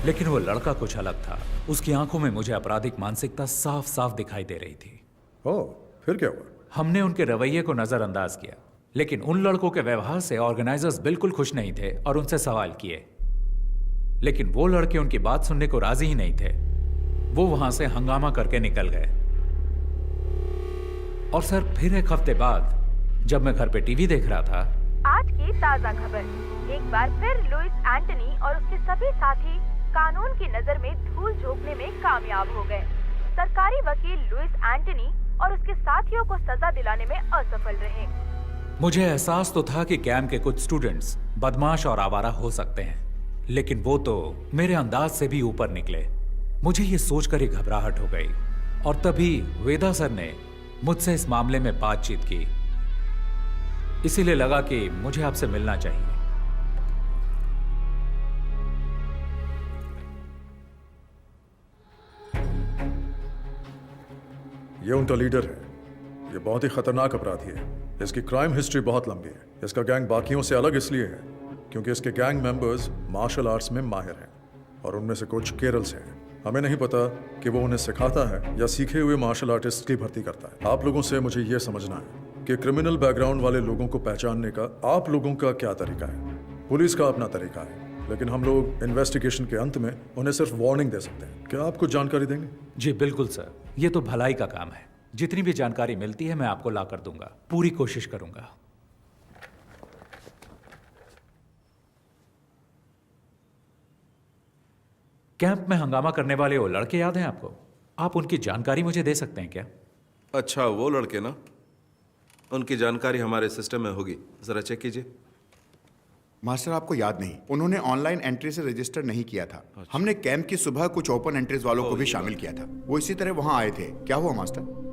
लेकिन वो लड़का कुछ अलग था। उसकी आंखों में मुझे आपराधिक मानसिकता साफ साफ दिखाई दे रही थी। ओह, फिर क्या हुआ? हमने उनके रवैये को नजरअंदाज किया, लेकिन उन लड़कों के व्यवहार से ऑर्गेनाइजर्स बिल्कुल खुश नहीं थे और उनसे सवाल किए, लेकिन वो लड़के उनकी बात सुनने को राजी ही नहीं थे। वो वहां से हंगामा करके निकल गए। और सर, फिर एक हफ्ते बाद जब मैं घर पे टीवी देख रहा था, आज की ताजा खबर। एक बार फिर लुइस एंटनी और उसके सभी साथी कानून की नजर में धूल झोंकने में कामयाब हो गए। सरकारी वकील लुइस एंटनी और उसके साथियों को सजा दिलाने में असफल रहे। मुझे एहसास तो था कि कैंप के कुछ स्टूडेंट्स बदमाश और आवारा हो सकते हैं, लेकिन वो तो मेरे अंदाज से भी ऊपर निकले। मुझे ये सोचकर ही घबराहट हो गई और तभी वेदा सर ने मुझसे इस मामले में बातचीत की। इसीलिए लगा कि मुझे आपसे मिलना चाहिए। ये उनका लीडर है। ये बहुत ही खतरनाक अपराधी है। इसकी क्राइम हिस्ट्री बहुत लंबी है। इसका गैंग बाकियों से अलग इसलिए है क्योंकि इसके गैंग मेंबर्स मार्शल आर्ट्स में माहिर हैं और उनमें से कुछ केरल से हैं। हमें नहीं पता कि वो उन्हें सिखाता है या सीखे हुए मार्शल आर्टिस्ट की भर्ती करता है। आप लोगों से मुझे ये समझना है कि क्रिमिनल बैकग्राउंड वाले लोगों को पहचानने का आप लोगों का क्या तरीका है। पुलिस का अपना तरीका है, लेकिन हम लोग इन्वेस्टिगेशन के अंत में उन्हें सिर्फ वार्निंग दे सकते हैं। क्या आप कुछ जानकारी देंगे? जी बिल्कुल सर, ये तो भलाई का काम है। जितनी भी जानकारी मिलती है मैं आपको ला कर दूंगा। पूरी कोशिश करूंगा। कैंप में हंगामा करने वाले वो लड़के याद हैं आपको? आप उनकी जानकारी मुझे दे सकते हैं क्या? अच्छा, वो लड़के ना, उनकी जानकारी हमारे सिस्टम में होगी, जरा चेक कीजिए। मास्टर, आपको याद नहीं, उन्होंने ऑनलाइन एंट्री से रजिस्टर नहीं किया था। हमने कैंप की सुबह कुछ ओपन एंट्रीज वालों को भी शामिल किया था। वो इसी तरह वहां आए थे। क्या हुआ मास्टर?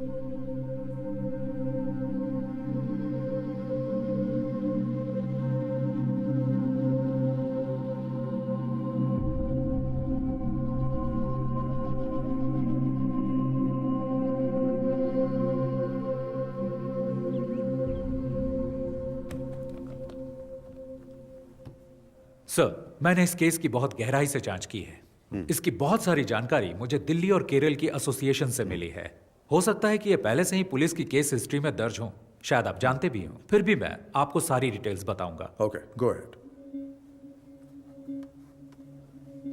सर, मैंने इस केस की बहुत गहराई से जांच की है। इसकी बहुत सारी जानकारी मुझे दिल्ली और केरल की एसोसिएशन से मिली है। हो सकता है कि ये पहले से ही पुलिस की केस हिस्ट्री में दर्ज हो, शायद आप जानते भी हो। फिर भी मैं आपको सारी डिटेल्स बताऊंगा। Okay, go ahead.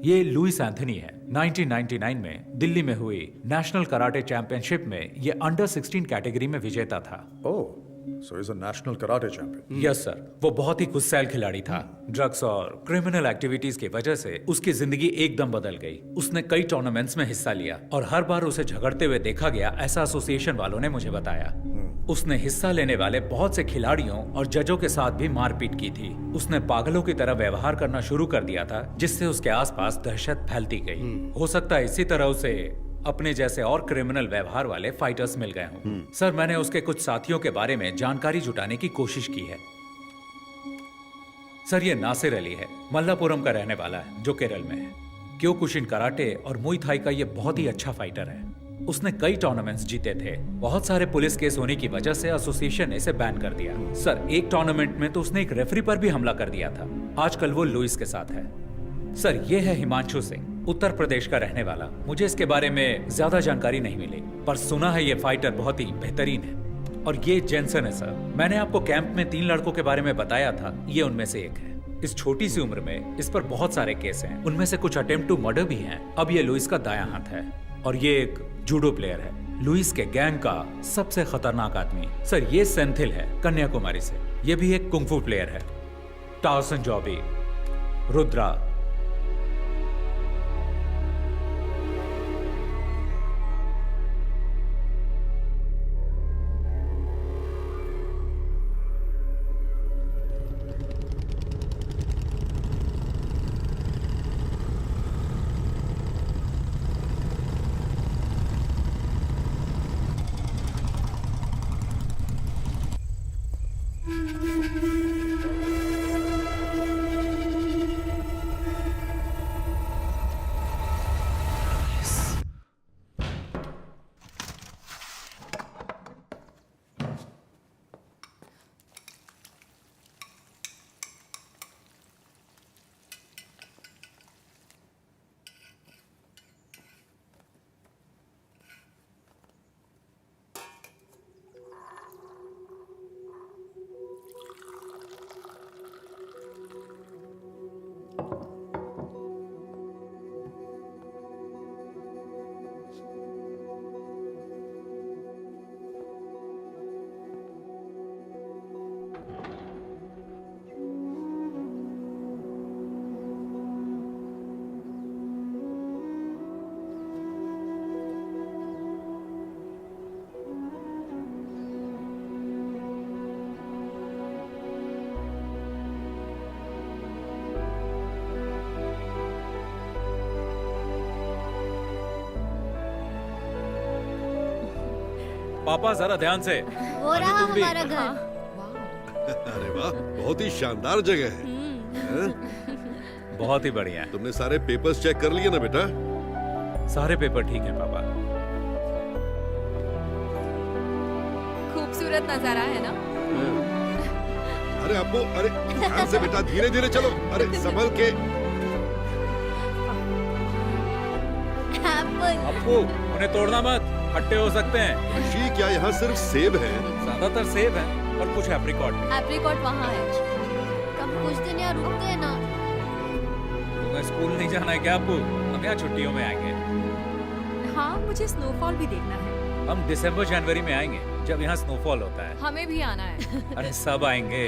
ये लुइस एंथनी है। 1999 में दिल्ली में हुई नेशनल कराटे चैंपियनशिप में ये अंडर 16 कैटेगरी में विजेता था। ओह, So he's a national karate champion. Yes sir, वो बहुत ही गुस्सैल खिलाड़ी था। ड्रग्स और क्रिमिनल एक्टिविटीज की वजह से उसकी जिंदगी एकदम बदल गई। उसने कई टूर्नामेंट्स में हिस्सा लिया और हर बार उसे झगड़ते हुए देखा गया, ऐसा एसोसिएशन वालों ने मुझे बताया। उसने हिस्सा लेने वाले बहुत से खिलाड़ियों और जजों के साथ भी मारपीट की थी। उसने पागलों की तरह व्यवहार करना शुरू कर दिया था, जिससे उसके आसपास दहशत फैलती गई। हो सकता है इसी तरह उसे अपने जैसे और क्रिमिनल व्यवहार वाले फाइटर्स मिल गए हों। सर, मैंने उसके कुछ साथियों के बारे में जानकारी जुटाने की कोशिश की है। सर, ये नासिर अली है, मल्लापुरम का रहने वाला है, जो केरल में है। क्योकुशिन कराटे और मुई थाई का ये बहुत ही अच्छा फाइटर है। उसने कई टूर्नामेंट्स जीते थे। बहुत सारे पुलिस केस होने की वजह से एसोसिएशन ने इसे बैन कर दिया। सर, एक टूर्नामेंट में तो उसने एक रेफरी पर भी हमला कर दिया था। आजकल वो लुइस के साथ है। सर, ये है हिमांशु सिंह, उत्तर प्रदेश का रहने वाला। मुझे इसके बारे में ज्यादा जानकारी नहीं मिली, पर सुना है ये फाइटर बहुत ही बेहतरीन है। और ये जेंसन है सर। मैंने आपको कैंप में 3 लड़कों के बारे में बताया था, ये उनमें से एक है। इस छोटी सी उम्र में इस पर बहुत सारे केस हैं, उनमें से कुछ अटेम्प्ट टू मर्डर भी हैं। अब ये लुइस का दायां हाथ है और ये एक जूडो प्लेयर है, लुइस के गैंग का सबसे खतरनाक आदमी। सर, ये सेंथिल है, कन्याकुमारी से। ये भी एक कुंग फू प्लेयर है। टाउसन जॉबी, रुद्रा। पापा, जरा ध्यान से। वो रहा हमारा घर। अरे वाह, बहुत ही शानदार जगह है। बहुत ही बढ़िया। तुमने सारे पेपर्स चेक कर लिए ना बेटा? सारे पेपर ठीक हैं पापा। खूबसूरत नजारा है ना? अरे अप्पू, अरे ध्यान से बेटा, धीरे धीरे चलो। अरे संभल के। अप्पू, उन्हें तोड़ना मत, खट्टे हो सकते हैं। ऋषि, क्या यहाँ सिर्फ सेब है? ज्यादातर सेब है और कुछ एप्रिकॉट। एप्रिकॉट वहाँ है। कब कुछ दिन यहाँ रुकते हैं ना। तुम्हें स्कूल नहीं जाना है क्या अप्पू? हम यहाँ छुट्टियों में आएंगे। हाँ, मुझे स्नोफॉल भी देखना है। हम दिसंबर जनवरी में आएंगे, जब यहाँ स्नोफॉल होता है। हमें भी आना है। अरे सब आएंगे।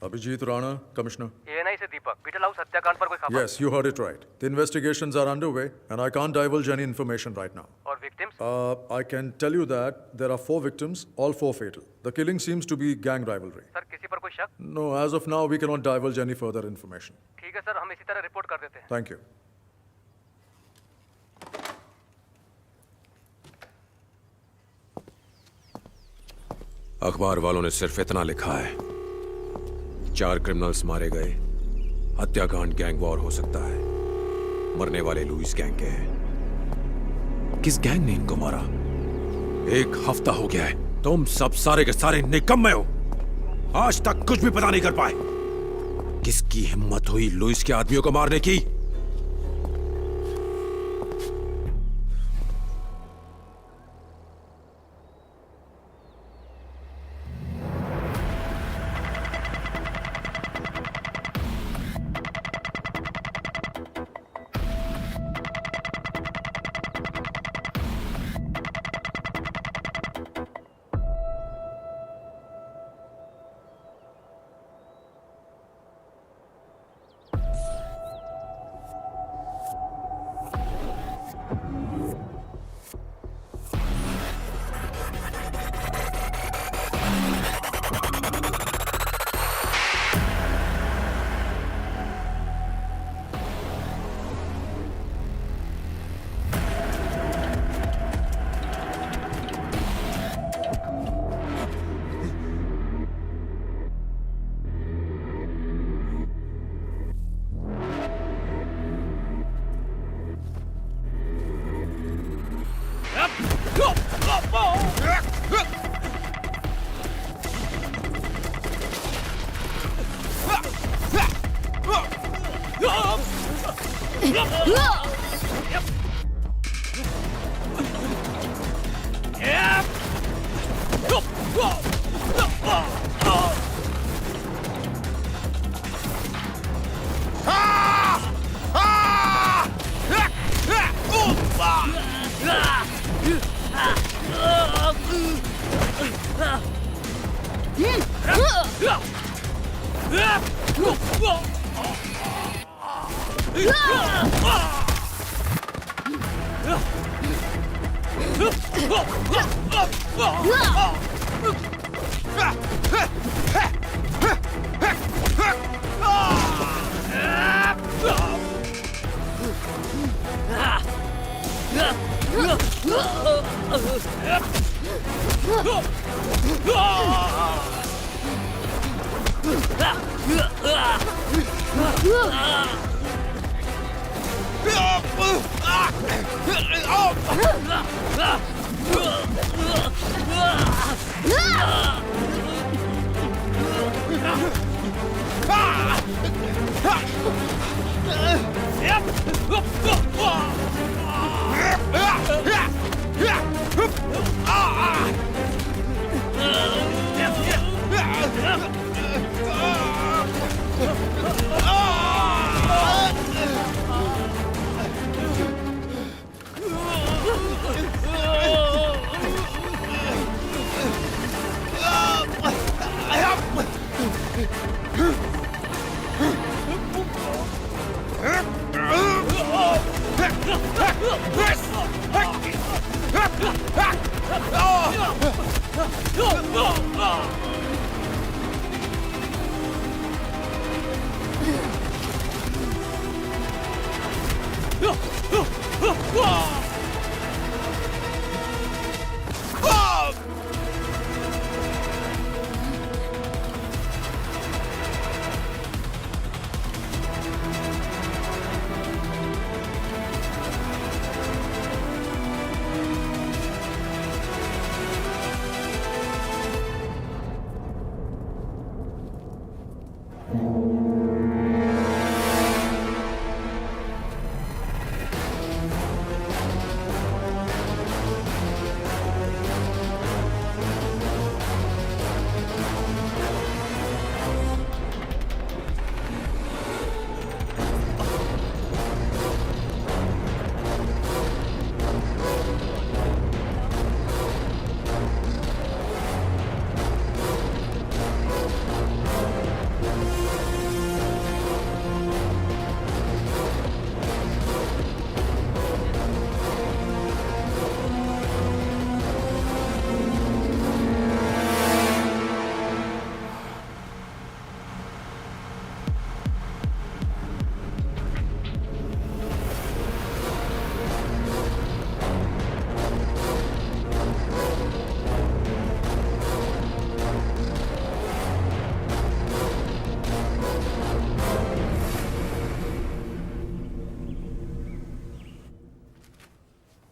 Abhijit Rana, Commissioner. ANI से दीपक, बीटल हाउस हत्याकांड पर कोई खबर? Yes, you heard it right. The investigations are underway, and I can't divulge any information right now. और victims? I can tell you that there are 4 victims, all 4 fatal. The killing seems to be gang rivalry. Sir, किसी पर कोई शक? No, as of now, we cannot divulge any further information. ठीक है sir, हम इसी तरह रिपोर्ट कर देते हैं। Thank you. अखबार वालों ने सिर्फ इतना लिखा है, 4 क्रिमिनल्स मारे गए, हत्याकांड गैंग वॉर हो सकता है, मरने वाले लुइस गैंग के हैं। किस गैंग ने इनको मारा? 1 हफ्ता हो गया है, तुम सब सारे के सारे निकम्मे हो, आज तक कुछ भी पता नहीं कर पाए। किसकी हिम्मत हुई लुइस के आदमियों को मारने की?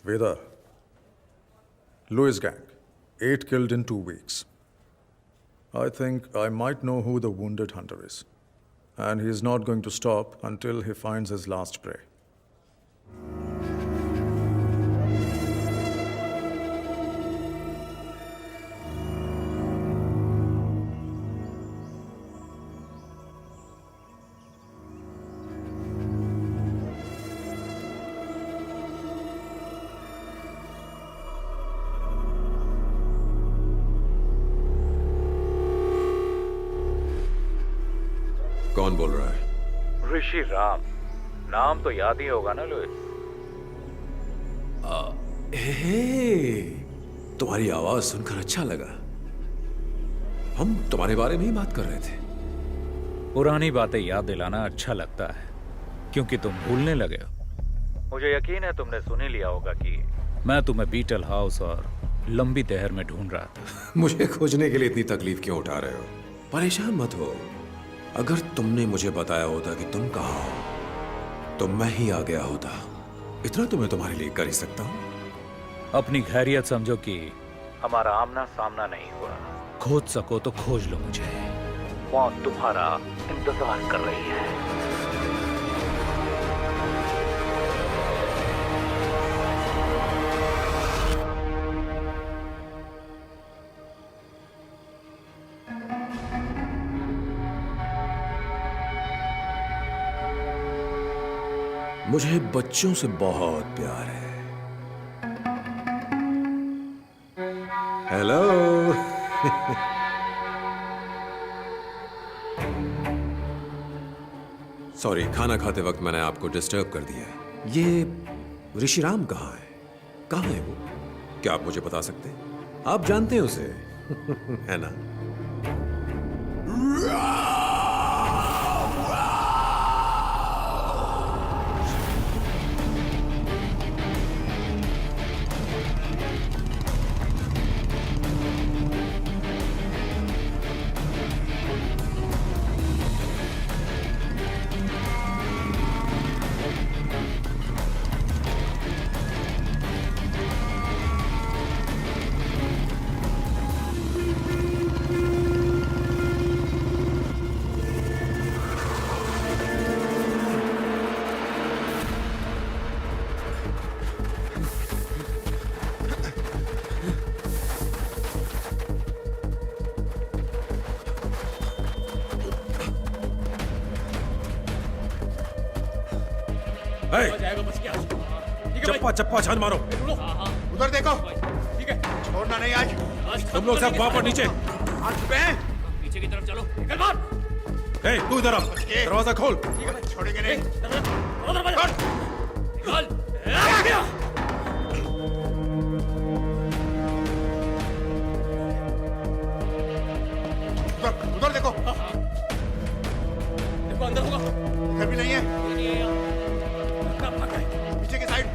Veda, Lewis gang, 8 killed in 2 weeks. I think I might know who the wounded hunter is. And he is not going to stop until he finds his last prey. कौन बोल रहा है? ऋषि राम। नाम तो याद ही होगा ना लुइस? तुम्हारी आवाज सुनकर अच्छा लगा। हम तुम्हारे बारे में ही बात कर रहे थे। पुरानी बातें याद दिलाना अच्छा लगता है, क्योंकि तुम भूलने लगे हो। मुझे यकीन है तुमने सुन ही लिया होगा कि मैं तुम्हें बीटल हाउस और लंबी तहर में ढूंढ रहा था। मुझे खोजने के लिए इतनी तकलीफ क्यों उठा रहे हो? परेशान मत हो। अगर तुमने मुझे बताया होता कि तुम कहाँ हो तो मैं ही आ गया होता। इतना तो मैं तुम्हारे लिए कर ही सकता हूँ। अपनी खैरियत समझो कि हमारा आमना सामना नहीं हुआ। खोज सको तो खोज लो मुझे। मौत तुम्हारा इंतजार कर रही है। मुझे बच्चों से बहुत प्यार है। हेलो। सॉरी, खाना खाते वक्त मैंने आपको डिस्टर्ब कर दिया। ये ऋषिराम कहाँ है? कहाँ है वो? क्या आप मुझे बता सकते हैं? आप जानते हैं उसे? है ना? चप्पा चप्पा छान मारो। उधर देखो। ठीक है, छोड़ना नहीं आज। तुम लोग सब वहां पर नीचे। हाथ छुपे हैं? पीछे की तरफ चलो। निकल बाहर। ए, तू इधर आ। दरवाजा खोल। छोड़ेंगे नहीं। उधर देखो। देखो अंदर होगा। इधर भी नहीं है। पीछे की साइड।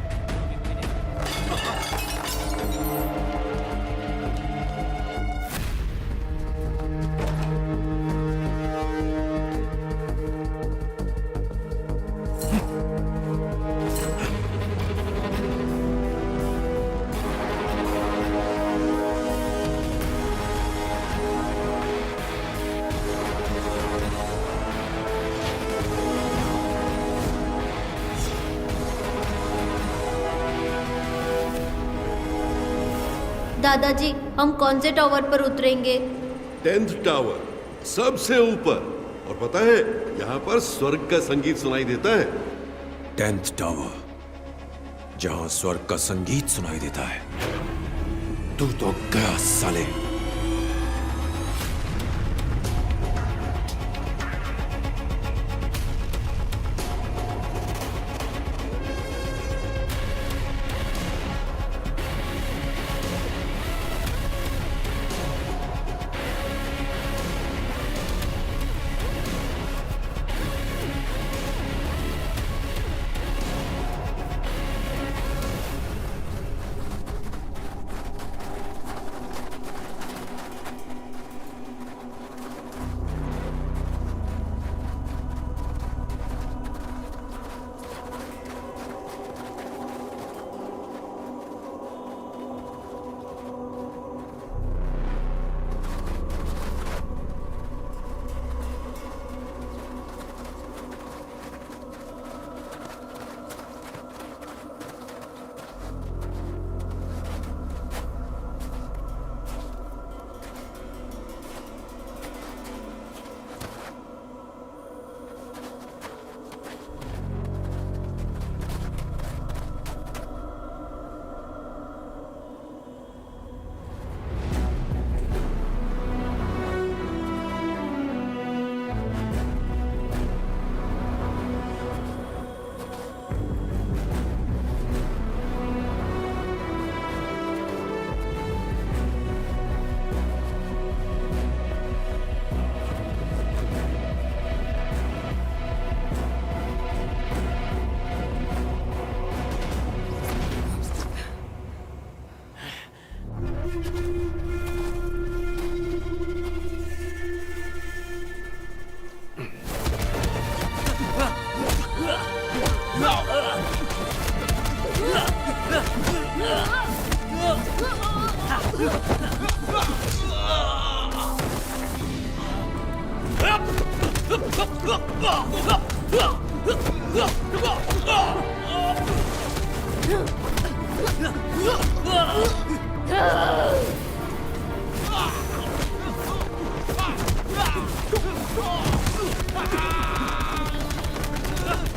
दादाजी, हम कौन से टावर पर उतरेंगे? 10th टावर, सबसे ऊपर। और पता है, यहाँ पर स्वर्ग का संगीत सुनाई देता है। 10th टावर, जहां स्वर्ग का संगीत सुनाई देता है। तू तो गया साले।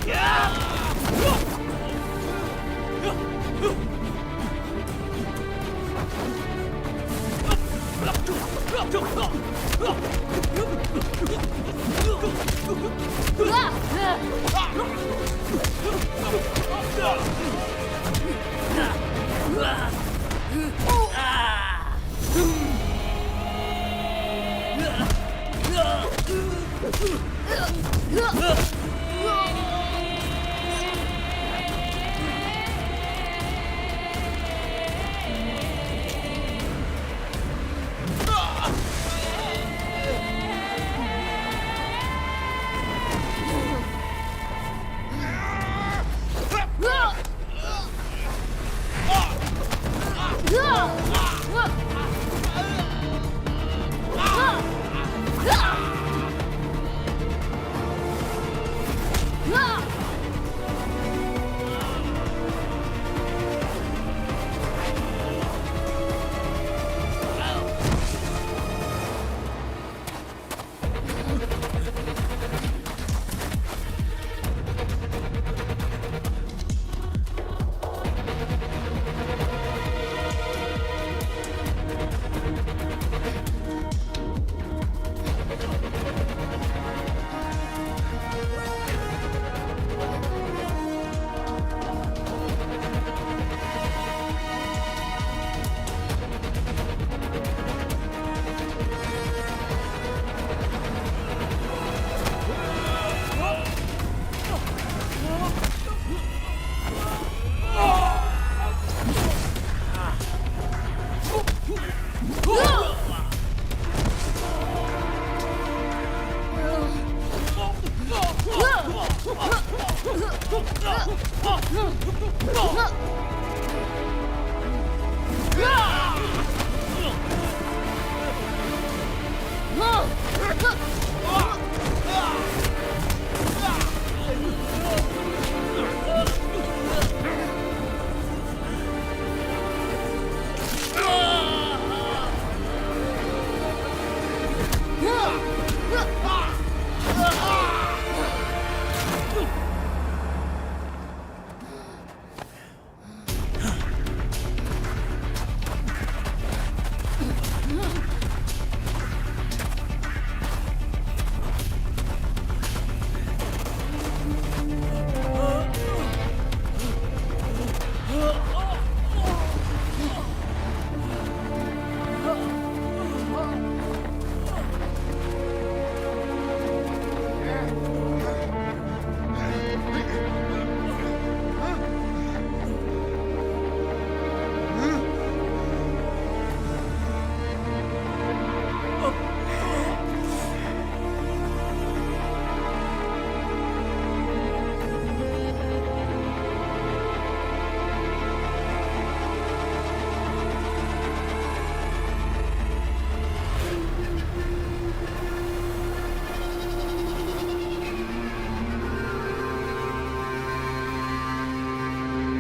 Yeah!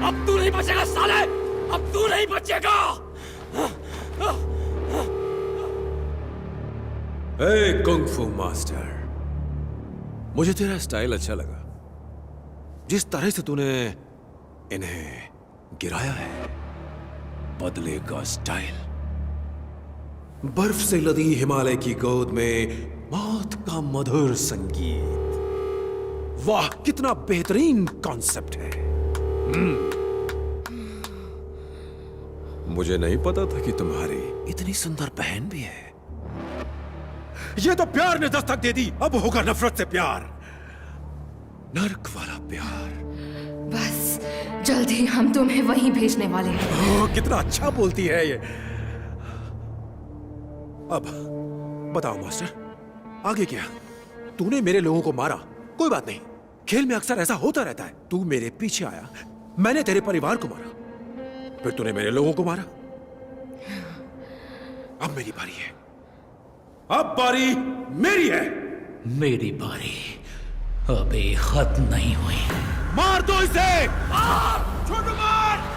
अब तू नहीं बचेगा साले, अब तू नहीं बचेगा। ए कुंग-फू मास्टर, मुझे तेरा स्टाइल अच्छा लगा। जिस तरह से तूने इन्हें गिराया है, बदले का स्टाइल। बर्फ से लदी हिमालय की गोद में मौत का मधुर संगीत। वाह, कितना बेहतरीन कॉन्सेप्ट है। मुझे नहीं पता था कि तुम्हारी इतनी सुंदर बहन भी है। ये तो प्यार ने दस्तक दे दी, अब होगा नफरत से प्यार, नर्क वाला प्यार। बस जल्दी हम तुम्हें वहीं भेजने वाले हैं। कितना अच्छा बोलती है ये। अब बताओ मास्टर, आगे क्या? तूने मेरे लोगों को मारा, कोई बात नहीं, खेल में अक्सर ऐसा होता रहता है। तू मेरे पीछे आया, मैंने तेरे परिवार को मारा, फिर तूने मेरे लोगों को मारा। अब मेरी बारी है, अब बारी मेरी है। मेरी बारी अभी खत्म नहीं हुई। मार दो इसे, मार, छोटू मार।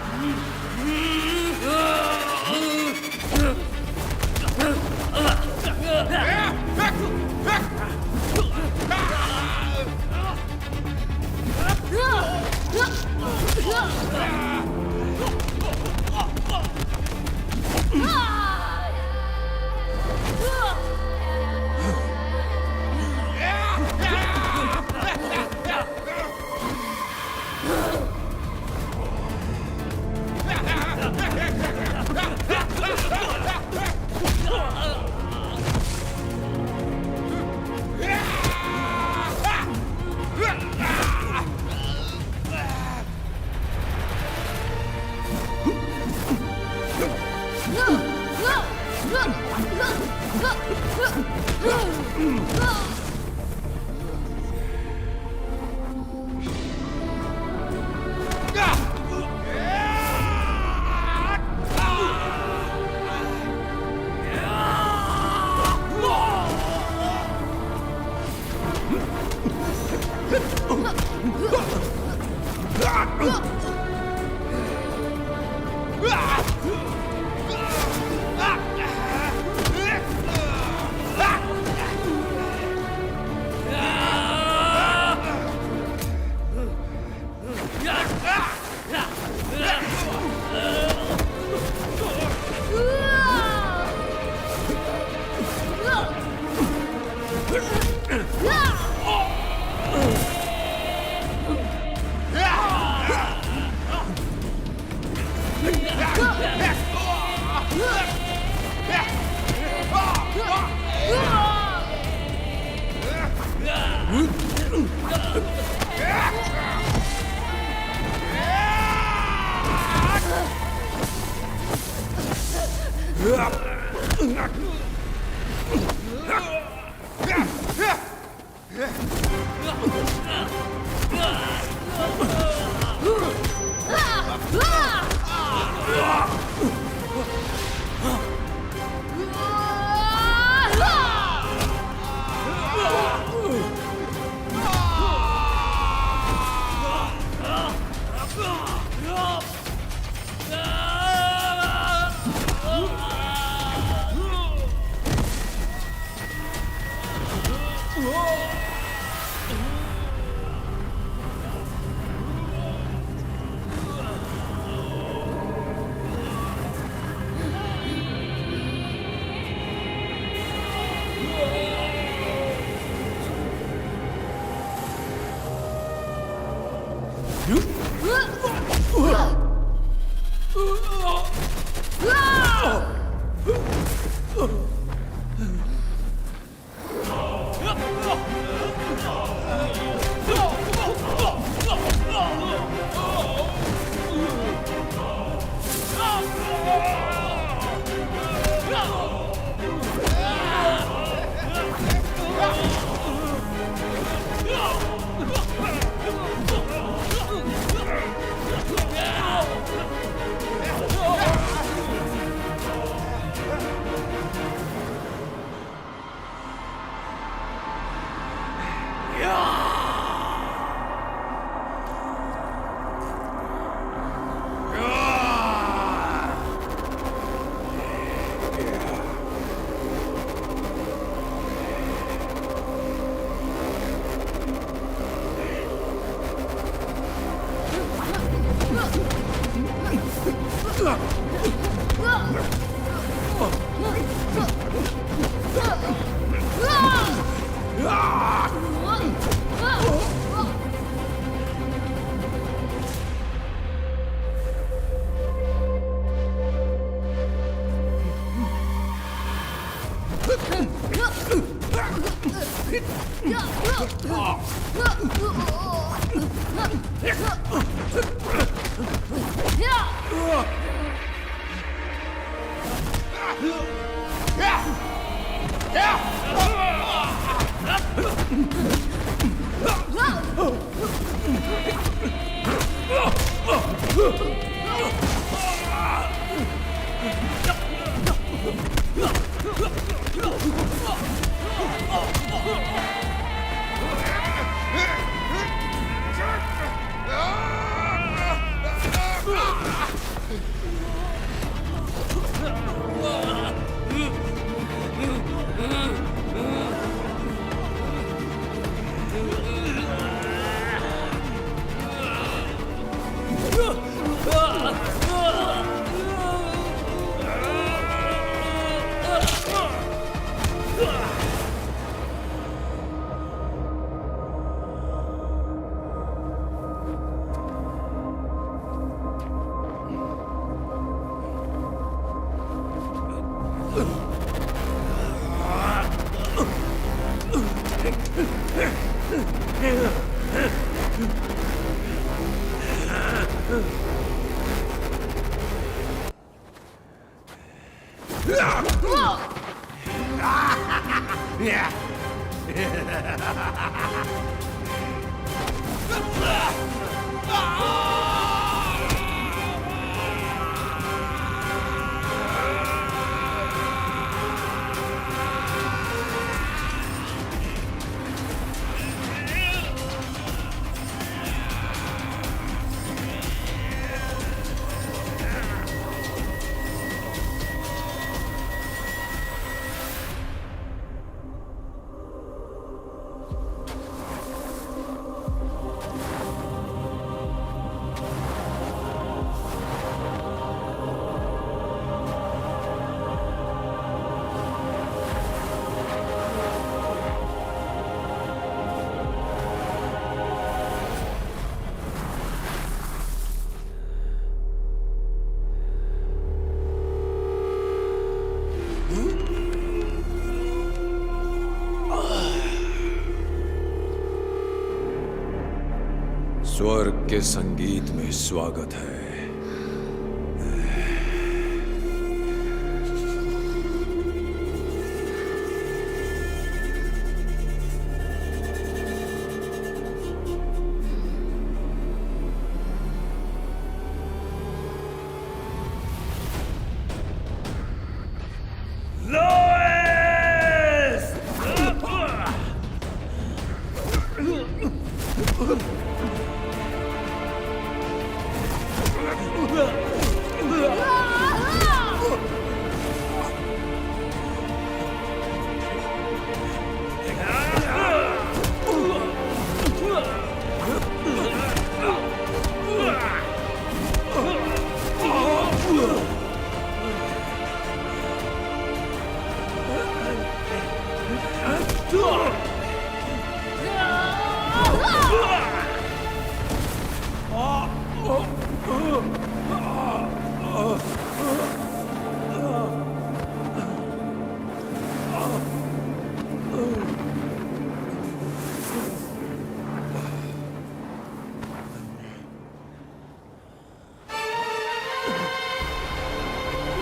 स्वर्ग के संगीत में स्वागत है।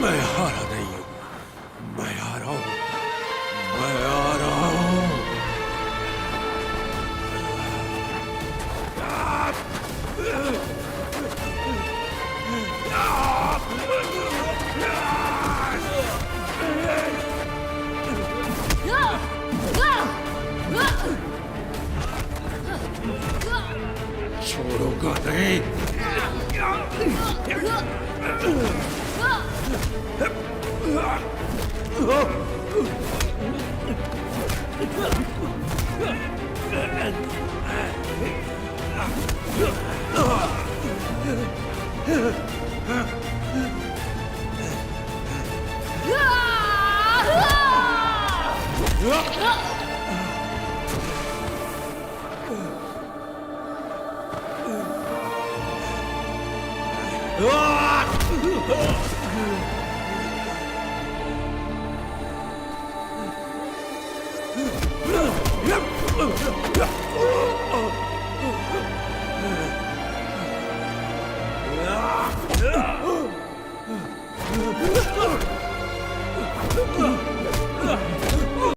मैं हारा नहीं हूं, मैं आ रहा हूं, मैं आ रहा हूं। छोड़ूंगा नहीं। Ah!